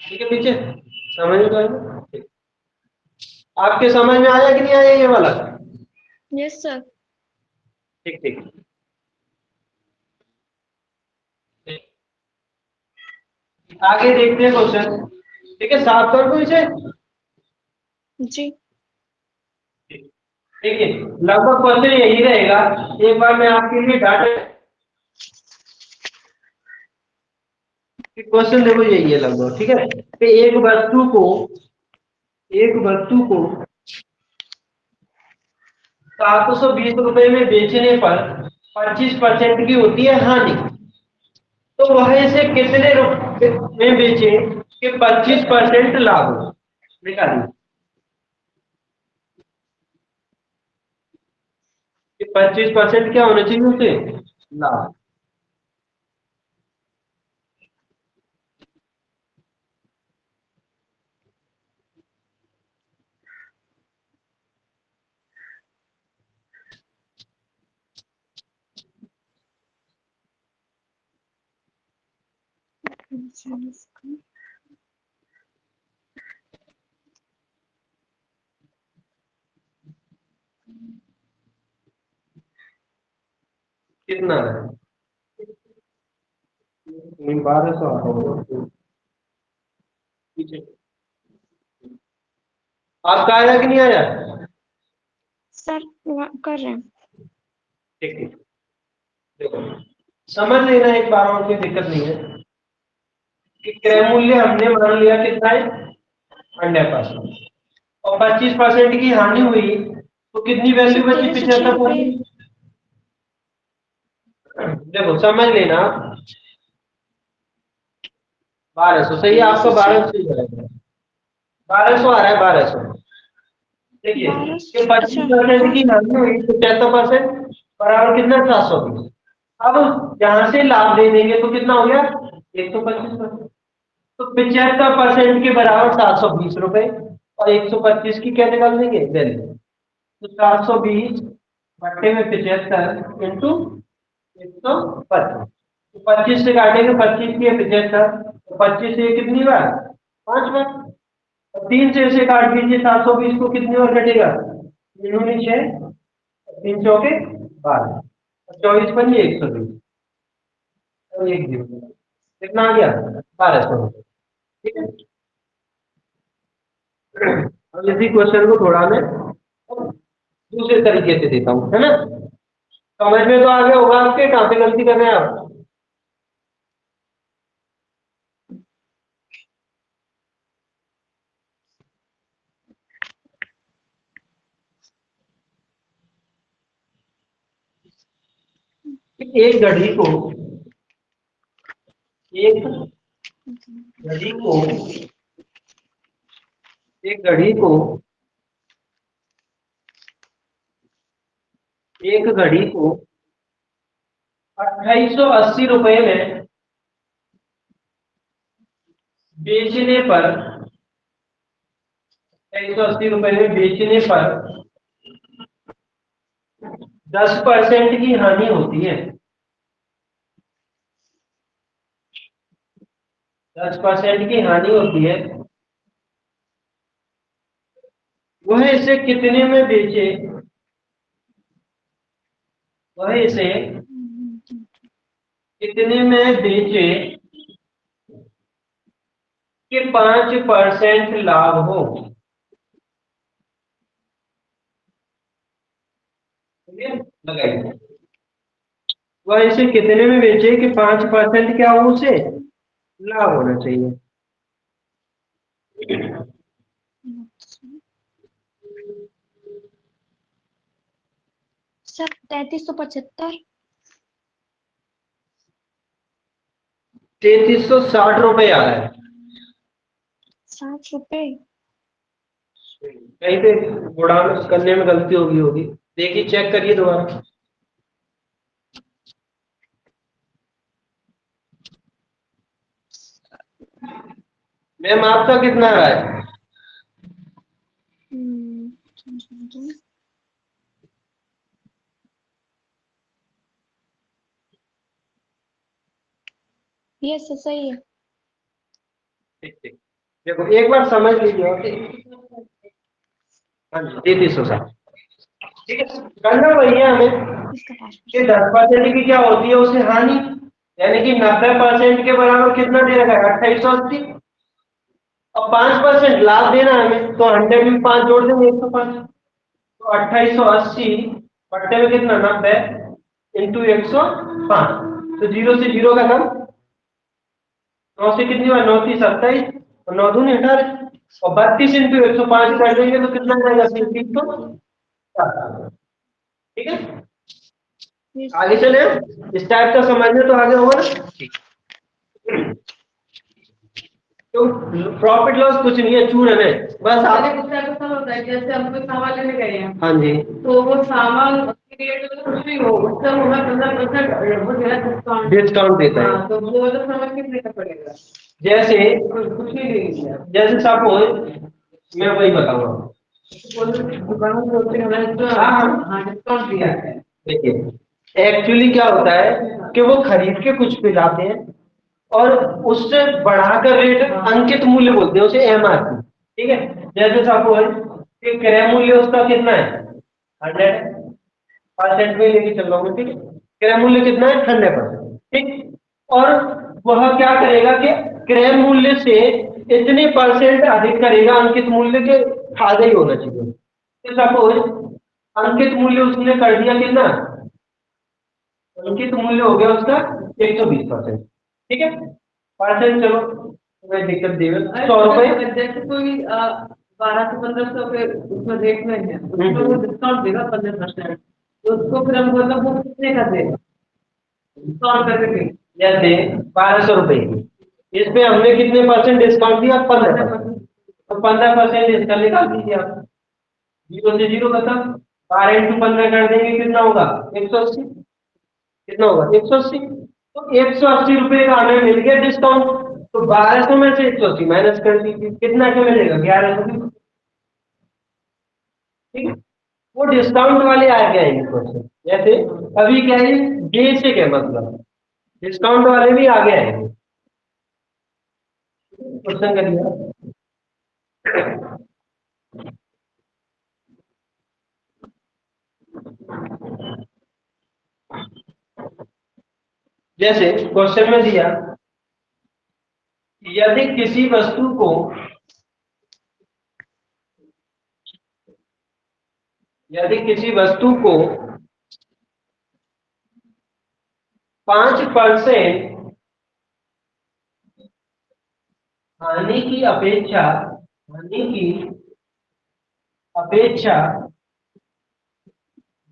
ठीक है, पीछे समझ में आया ना? ठीक। आपके समझ में आया कि नहीं आया ये वाला, यस सर। ठीक ठीक। आगे देखते हैं क्वेश्चन। ठीक है, 7 कर दो इसे। जी। देखिए लगभग क्वेश्चन यही रहेगा। एक बार मैं आपके लिए डाटा क्वेश्चन देखो यही है लगभग, ठीक है। कि एक वस्तु को 720 रुपए में बेचने पर 25% की होती है हानि, तो वह इसे कितने रुपए में बेचे कि 25% लाभ हो? निकालिए कि 25% क्या होना चाहिए उसे, लाभ। कितना है? 1200 आता होगा। आपका आया कि नहीं आया? सर कर रहे हैं। ठीक है, देखो समझ लेना एक बार और, कोई दिक्कत नहीं है। कि क्रय मूल्य हमने मान लिया कितना है, 100%, और 25% की हानि हुई तो कितनी वैल्यू बची, 75%। देखो समझ लेना, 1200 सही है आपका, 1200 आ रहा है, 1200। देखिए कि 25% की हानि हुई, 75% बराबर कितना, 720। अब यहां से लाभ दे देंगे तो कितना हो गया, 125%। तो 75% के बराबर 720 रुपए, और 125 की क्या निकाल देंगे, वैल्यू। तो 720 बट्टे में 75 इंटू 125। तो 25 से काटेंगे, 25 की 75, तो 25 से कितनी बार, 5 बार। और 3 से इसे काट दीजिए, 720 को कितनी बार कटेगा, 3 3 चौके 12, और 24 बनिए 120, और एक जीरो, कितना आ गया, 1200 रुपये। ठीक है। अब इसी क्वेश्चन को थोड़ा मैं दूसरे तरीके से देता हूँ, है ना। समझ में तो आ गया होगा आपके, कहाँ पे गलती कर रहे हैं आप। एक घड़ी को एक घड़ी को एक घड़ी को एक घड़ी को 2880 रुपए में बेचने पर 2880 रुपए में बेचने पर 10% की हानि होती है, 10% की हानि होती है, वह इसे कितने में बेचे, वह इसे कितने में बेचे कि 5% लाभ हो। लगाइए, वह इसे कितने में बेचे कि 5% क्या हो, उसे लाभ होना चाहिए। सर 3375। 3360 रुपए आ रहा है। 60 रुपए। कहीं पे गुणा करने में गलती होगी, देखिए चेक करिए दोबारा। मैम आपका कितना आ रहा है, यस सही है। ठीक ठीक। देखो एक बार समझ लीजिए, हाँ जी 3360, ठीक है। करना वही है हमें कि 10% की क्या होती है उसे हानि, यानी कि 90% के बराबर कितना दे रखा है, 2880, और 5% लाभ देना है हमें, तो 100 में 5 जोड़ देंगे, 105। तो 2880 बट्टे में कितना, 90 इंटू 105, तो जीरो से जीरो का कम, 9 से कितनी बार, 9 3 27 और 9 दूनी 18 और 32 इंटू 105 कर देंगे तो कितना आएगा, 360। ठीक है, आगे चले। इस टाइप का समझने तो आगे होगा ना। तो प्रॉफिट लॉस कुछ नहीं है, चूरन है बस। आप ऐसा होता है जैसे हम कोई सामान लेने गए हैं, हाँ जी, तो वो सामान उसकी रेट अगर कुछ भी हो, उससे वो 15% वो जो है डिस्काउंट देता है। हाँ, तो वो वाला सामान कितने का पड़ेगा? जैसे कुछ नहीं लेंगे आप। जैसे सपोज मैं वही बताऊंगा। दुकानों से होते हैं हाँ डिस्काउंट दिया है। देखिए एक्चुअली क्या होता है कि वो खरीद के कुछ पे लाते हैं और उससे बढ़ाकर रेट, अंकित मूल्य बोलते हैं उसे, एमआरपी। ठीक है, जैसे सपोज कि क्रय मूल्य उसका कितना है, 100% में लेके चल रहा हूँ। ठीक है, क्रय मूल्य कितना है, 100%। ठीक, और वह क्या करेगा कि क्रय मूल्य से इतने परसेंट अधिक करेगा, अंकित मूल्य के आधा ही होना चाहिए। तो सपोज अंकित मूल्य उसने कर दिया कितना, अंकित मूल्य हो गया उसका 120%। ठीक है, परसेंट चलो कोई दिक्कत नहीं है, 100 रुपए। जैसे कोई 12 से 1500 के उसमें रेट में है, उसमें वो डिस्काउंट देगा 15%, तो उसको फिर हम मतलब वो कितने का देगा, 100 रुपए के। जैसे 1200 रुपए की, इस पे हमने कितने परसेंट डिस्काउंट दिया, 15%। तो 15% इसका निकाल दीजिए आप, 0 से 0 खत्म। 12 इंटू 15 कर देंगे कितना होगा, 180। कितना होगा, 180। तो 180 रुपए का हमें मिल गया डिस्काउंट। तो 1200 में से 180 माइनस कर दीजिए, कितना क्या मिलेगा, 1100। ठीक है, वो डिस्काउंट वाले आ गए हैं क्वेश्चन। जैसे अभी क्या है, बेसिक है, मतलब डिस्काउंट वाले भी आगे आएंगे। क्वेश्चन करिए। जैसे क्वेश्चन में दिया, यदि किसी वस्तु को यदि किसी वस्तु को 5% हानि की अपेक्षा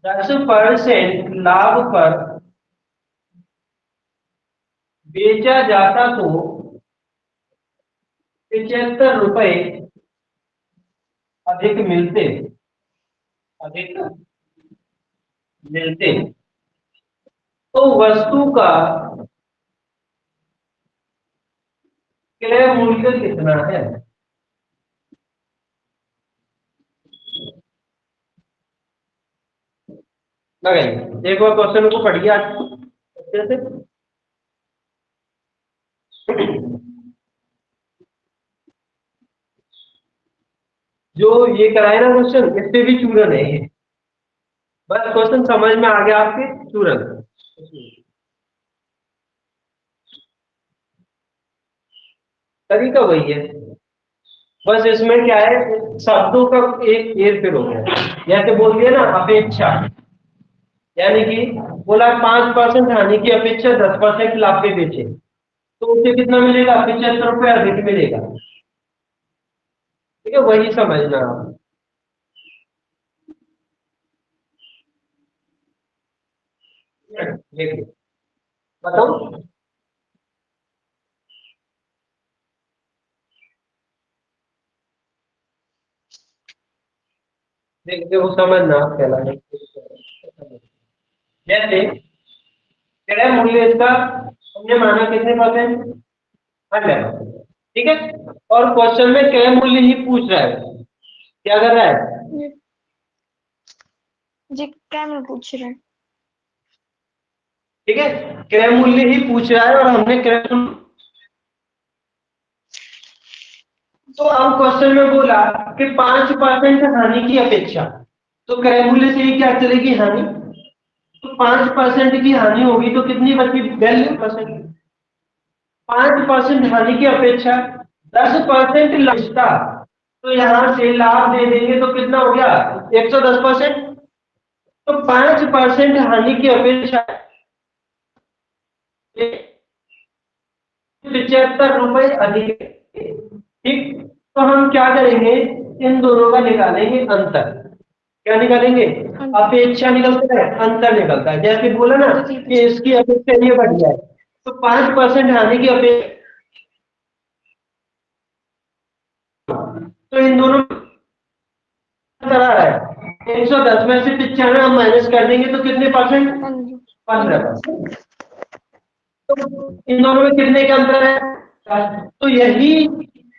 10% लाभ पर बेचा जाता तो 75 रुपए अधिक मिलते, तो वस्तु का क्रय मूल्य कितना है। लगाइए, एक बार क्वेश्चन को पढ़िए अच्छे से। जो ये कराए ना क्वेश्चन, इससे भी चूरन है ये, बस क्वेश्चन समझ में आ गया आपके, चूरन। तरीका वही है, बस इसमें क्या है, शब्दों का एक हेर फेर हो गया। जैसे बोल दिया ना अपेक्षा, यानी कि बोला 5% हानि की अपेक्षा 10% लाभ पे बेचे, तो उसे कितना मिलेगा, 75 रुपए अधिक मिलेगा। ठीक है, वही समझना आप। देखिए बताओ, देखिए वो समझना आप पहला। जैसे क्रय मूल्य इसका हमने माना कितने परसेंट, 100%। ठीक है, और क्वेश्चन में क्रय मूल्य ही पूछ रहा है, क्या कर रहा है जी क्या मैं पूछ रहा हूँ। ठीक है, क्रय मूल्य ही पूछ रहा है और हमने क्रय, तो हम क्वेश्चन में बोला कि 5% हानि की अपेक्षा, तो क्रय मूल्य से ही क्या चलेगी, हानि। तो 5% की हानि होगी तो कितनी बची, वैल्यू परसेंट। 5% हानि की अपेक्षा 10% लाभता, तो यहां से लाभ दे देंगे तो कितना हो गया, 110%। तो 5% हानि की अपेक्षा ₹75 अधिक है। ठीक, तो हम क्या करेंगे, इन दोनों का निकालेंगे अंतर। क्या निकालेंगे? अपेक्षा निकलता है, अंतर निकलता है। जैसे बोला ना कि इसकी अपेक्षा ये बढ़ गया है, तो 5% हानि की अपेक्षा, तो इन दोनों में अंतर आ रहा है। 110 में से 95 हम माइनस कर देंगे तो कितने परसेंट? 15%। तो इन दोनों में कितने का अंतर है? तो यही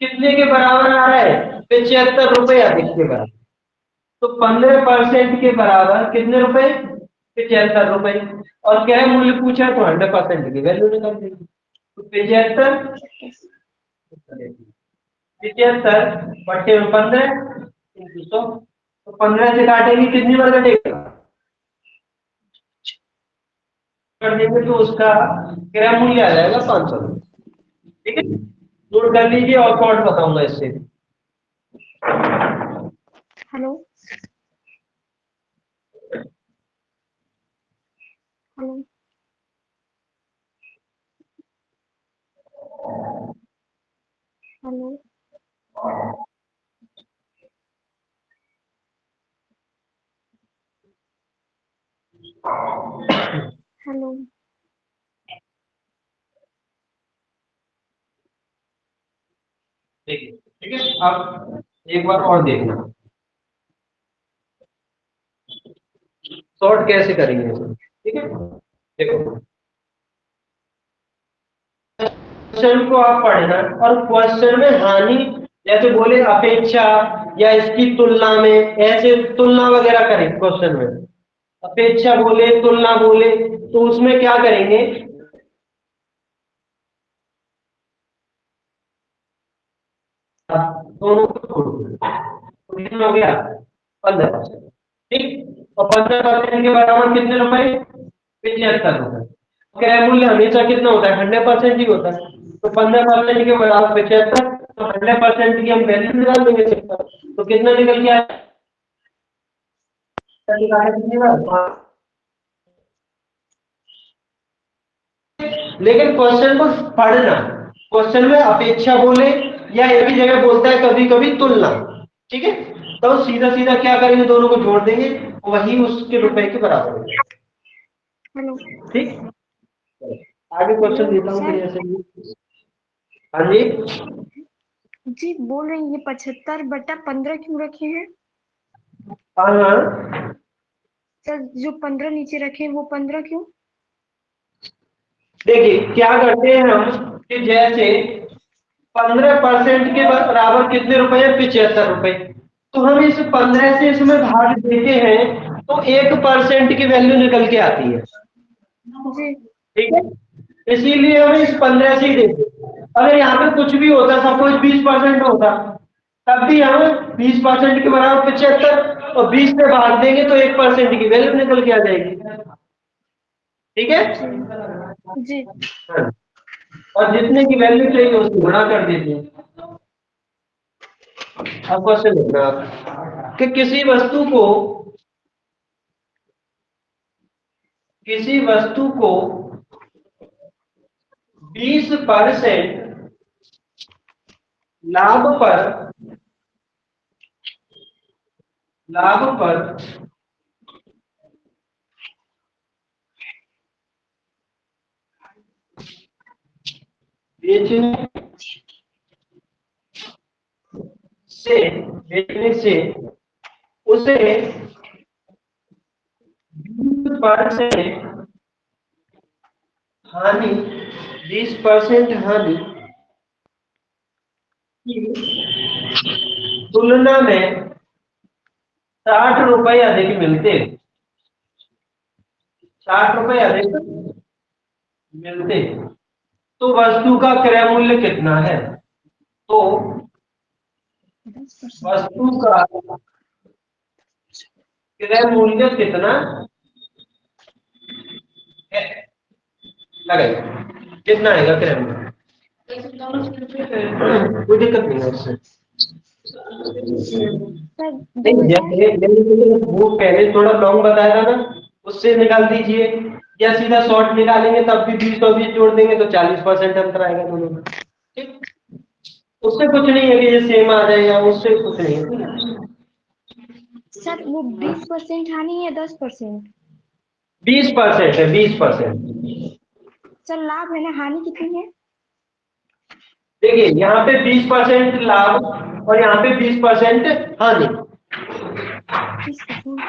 कितने के बराबर आ रहा है? ₹75 अधिक के बराबर। तो 15% के बराबर कितने रुपए? ₹75। और क्या मूल्य पूछा, तो 100% की वैल्यू निकाल देंगे। तो 75 बटे 15 into 100, तो 15 से काटेंगे, कितनी बार कटेगा? कर देंगे तो उसका क्रय मूल्य आ जाएगा 500। ठीक है, नोट कर लीजिए और शॉर्ट बताऊंगा इससे। हेलो हेलो हेलो हेलो देखिए, ठीक है, अब एक बार और देखना शॉर्ट कैसे करेंगे इसे। ठीक है, देखो, क्वेश्चन को आप पढ़ना और क्वेश्चन में हानि, जैसे बोले अपेक्षा या इसकी तुलना में, ऐसे तुलना वगैरह करें क्वेश्चन में, अपेक्षा बोले, तुलना बोले, तो उसमें क्या करेंगे, दोनों को छोड़ देंगे। तो कितना हो गया? 15%। ठीक, और 15% के बराबर कितने रुपए? ₹75। क्रय मूल्य हमेशा कितना होता है? 100% ही होता है। तो 15% के बराबर 75, तो 100% की हम वैल्यू निकाल देंगे इसका। तो कितना निकल के आया? कितनी बार? लेकिन क्वेश्चन को पढ़ना, क्वेश्चन में अपेक्षा बोले या एक ही जगह बोलता है कभी कभी तुलना। ठीक है, तो सीधा सीधा क्या करेंगे, दोनों को जोड़ देंगे, वही उसके रुपए के बराबर होगा। हेलो ठीक, आगे क्वेश्चन देता हूँ फिर सर ऐसे। हाँ जी, जी बोल रहे हैं ये 75/15 क्यों रखे हैं हाँ हाँ, सर? जो 15 नीचे रखे हैं वो 15 क्यों? देखिए क्या करते हैं हम कि जैसे 15% के बराबर कितने रुपए है? ₹75। तो हम इस 15 से इसमें भाग देते हैं तो 1% की वैल्यू निकल के आती है। जी ठीक है, इसीलिए हम इस 15 से ही देते हैं। अगर यहाँ पे कुछ भी होता, सपोज 20% होता, तब भी हम 20% के बराबर 75 और 20 से भाग देंगे तो 1% की वैल्यू निकल के आ जाएगी। ठीक है, जी जी हाँ। और जितने की वैल्यू चाहिए उसको गुणा कर देते हैं। अब क्वेश्चन लिखना आप कि किसी वस्तु को 20% लाभ पर बेचने बेचने से उसे 20% हानि 20% हानि की तुलना में ₹60 अधिक मिलते, ₹60 अधिक मिलते, तो वस्तु का क्रय मूल्य कितना है? तो वस्तु का क्रय मूल्य कितना है? लगाइए, कितना आएगा क्रय मूल्य? कोई दिक्कत नहीं है उससे। सर नहीं, 2000 वो पहले थोड़ा लॉन्ग बताया था ना, उससे निकाल दीजिए। या सीधा शॉर्ट निकालेंगे तब भी 20 और 20 जोड़ देंगे तो 40% अंतर आएगा दोनों में। ठीक, उससे कुछ नहीं है कि ये सेम आ जाए या उससे कुछ नहीं है। सर वो 20% हानि है 10%? 20% है, 20%। सर लाभ है ना, हानि कितनी है? देखिए यहाँ पे 20% लाभ और यहाँ पे 20% हानि। 20%।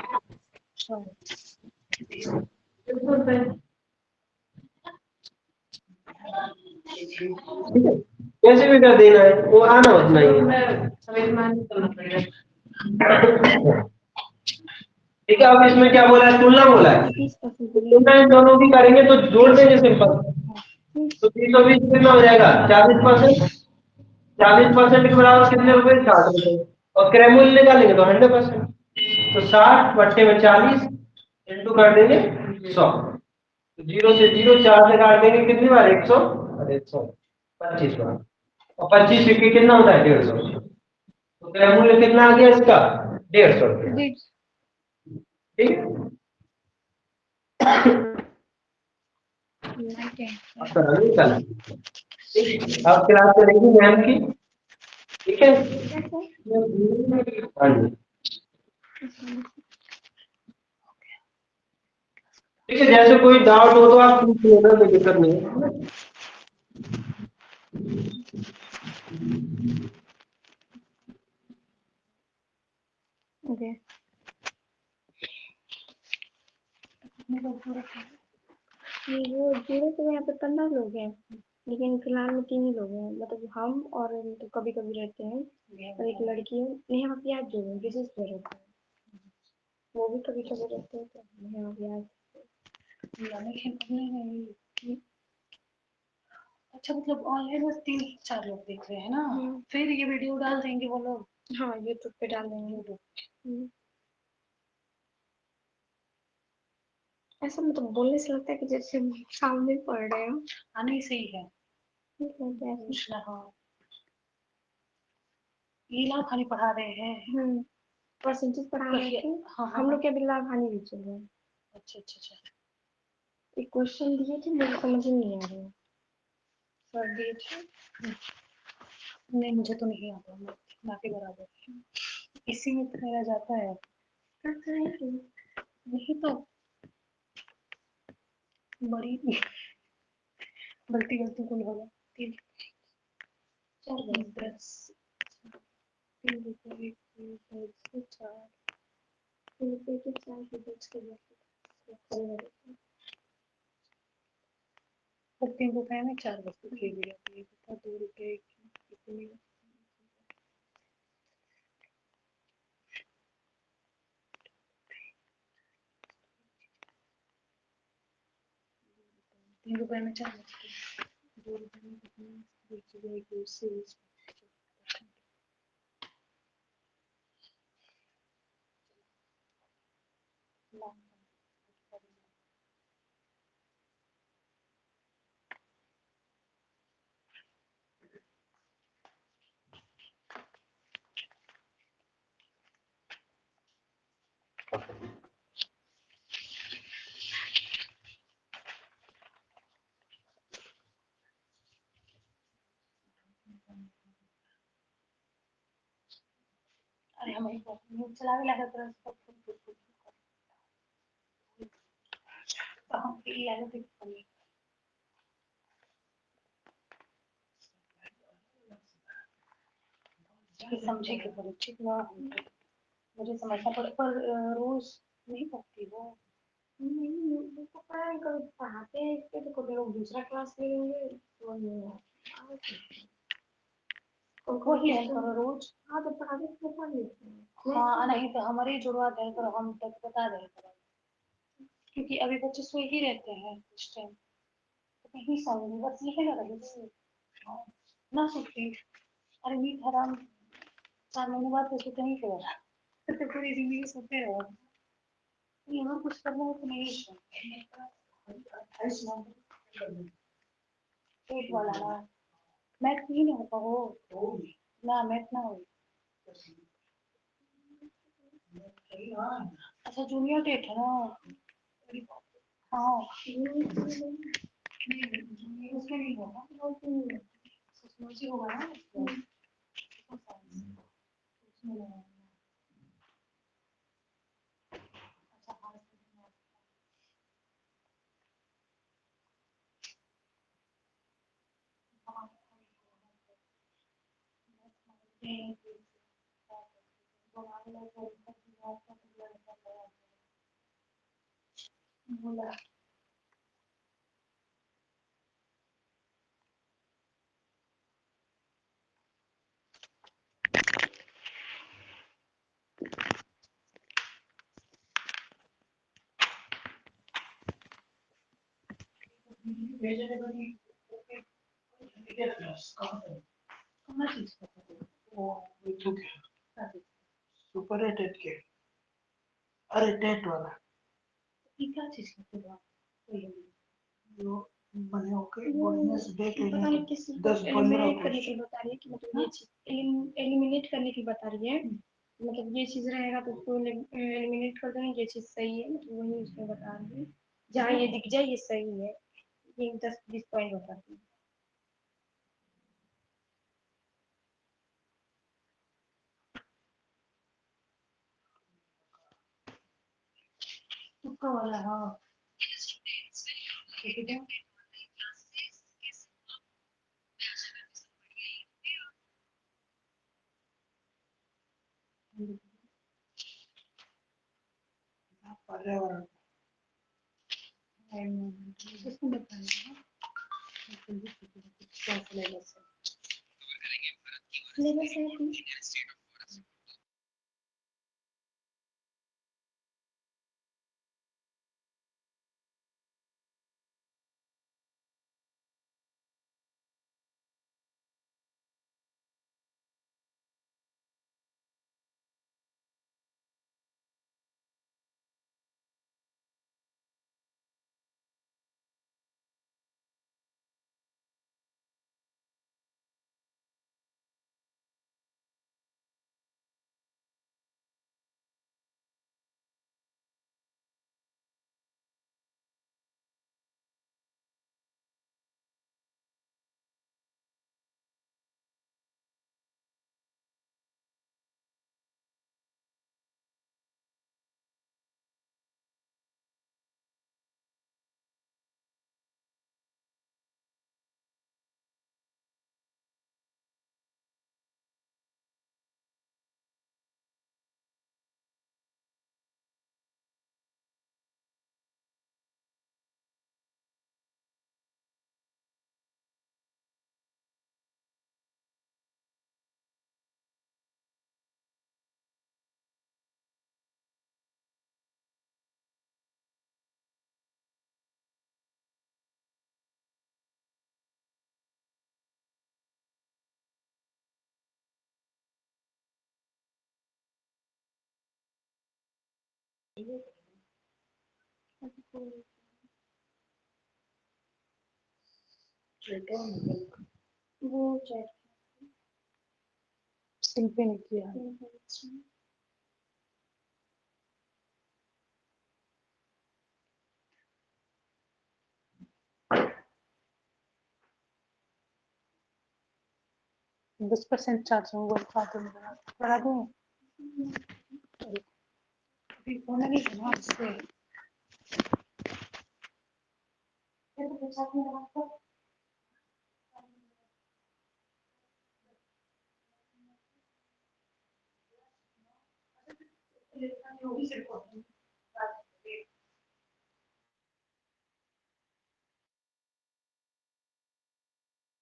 बिल्कुल सही। ठीक है, कैसे भी कर देना है, वो आना उतना ही तो है। मैं समझ में नहीं करना पड़ेगा। ठीक है, अब इसमें क्या बोला है, तुलना बोला है। 20% तुलना इन दोनों की करेंगे तो जोड़ देंगे सिंपल। तो 320 कितना हो जाएगा, 40%। 40% के बराबर कितने रुपए, 60 रुपए। और क्रय मूल्य निकालेंगे तो 100%। तो 60 बट्टे में 40 इंटू कर देंगे 100। तो 0 से 0 4 से काट देंगे कितनी बार, 100 और 100 25 बार। और 25 सिक्के कितना होता है, 150। तो क्रय मूल्य कितना आ गया इसका, 150 रुपये। ठीक है, अब करानी कल। ठीक, अब क्लास चलेगी मैम की। ठीक है, हाँ जी। ठीक है, जैसे कोई डाउट हो तो आप पूछ लेना, कोई दिक्कत नहीं है। ओके। ये वो जीरो तो यहाँ पे 15 लोग हैं, लेकिन फिलहाल में 3 ही लोग हैं, मतलब हम और तो कभी कभी रहते हैं और एक लड़की है नेहा प्याज जो है विशेष पे रहते हैं, वो भी कभी कभी रहते हैं तो नेहा प्याज। अच्छा मतलब ऑनलाइन बस 3-4 लोग देख रहे हैं ना, फिर ये वीडियो डाल देंगे वो लोग। हाँ यूट्यूब पे डाल देंगे। ऐसा मतलब बोलने से लगता है कि जैसे हम सामने पढ़ रहे हो। हाँ नहीं सही है। ऐसे पूछना हाँ, ये लाभ खाली पढ़ा रहे हैं। परसेंटेज पढ़ा रहे थे। हाँ हम लोग के अभी लाभ हानि भी चल रहा है। अच्छा अच्छा अच्छा। एक क्वेश्चन दिए थे, मुझे समझ ही नहीं आ रहा है। सर दिए थे, नहीं मुझे तो नहीं आता, ना के बराबर इसी में तो मेरा जाता है। करता है कि नहीं तो बड़ी गलती गलती कुल होगा। 3 4 10 3 रुपए 1 2 3 4 3 रुपए के 4 के 10 के और 3 रुपए में 4 वस्तु खरीदी जाती है तथा 2 रुपए की कितनी 3 रुपए में 4 वस्तु 2 रुपए में कितनी बेची जाएगी उससे अरे हमारी न्यूज चला भी लगा तरह से तो हम भी लगा थे समझे के परिचित ना मुझे समझना पड़े पर रोज नहीं पढ़ती वो। नहीं वो पता है, कभी पढ़ाते हैं इसके तो कभी लोग दूसरा क्लास ले लेंगे तो वही है करो रोज। हाँ तो पढ़ाते तो पढ़ लेते हैं। हाँ नहीं तो हमारी जुड़वा है करो हम तक बता रहे करो क्योंकि अभी बच्चे सोए ही रहते हैं इस टाइम तो कहीं सोएंगे बस यही ना रहे ना सोती। अरे नींद हराम 4 महीने बाद तो सोते नहीं फिर तो पूरी जिंदगी सोते रहो। यहाँ कुछ करना है तो नहीं पेट वाला ना मैथ ही नहीं होता वो ना मैथ ना हो। अच्छा जूनियर टेट है ना हाँ नहीं उसमें नहीं होगा सोशियोलॉजी होगा ना उसमें अच्छा बोला कौन चीज वो तो क्या सुपर एटेड के अरे टेट वाला क्या चीज करते हो जो बने होके बढ़िया से देख पता लेना नहीं किस चीज को 10-15 एलिमिनेट करने की क्वेश्चन बता रही है कि मतलब ये चीज एलिमिनेट करने की बता रही है मतलब ये चीज रहेगा तो उसको एलिमिनेट कर देंगे ये चीज सही है मतलब वही उसमें बता रही है जहाँ ये दिख जाए ये सही है ये 10-20 पॉइंट बताती है तुक्का वाला हाँ ठीक है पर्यावरण इसमें बताइए क्या सिलेबस है सिलेबस है वो चैट शिल्पी ने किया 10% चार्ज होगा बढ़ा दूँ अभी होना नहीं है ना उससे फिर तो साथ में रहा तो होगी सिर्फ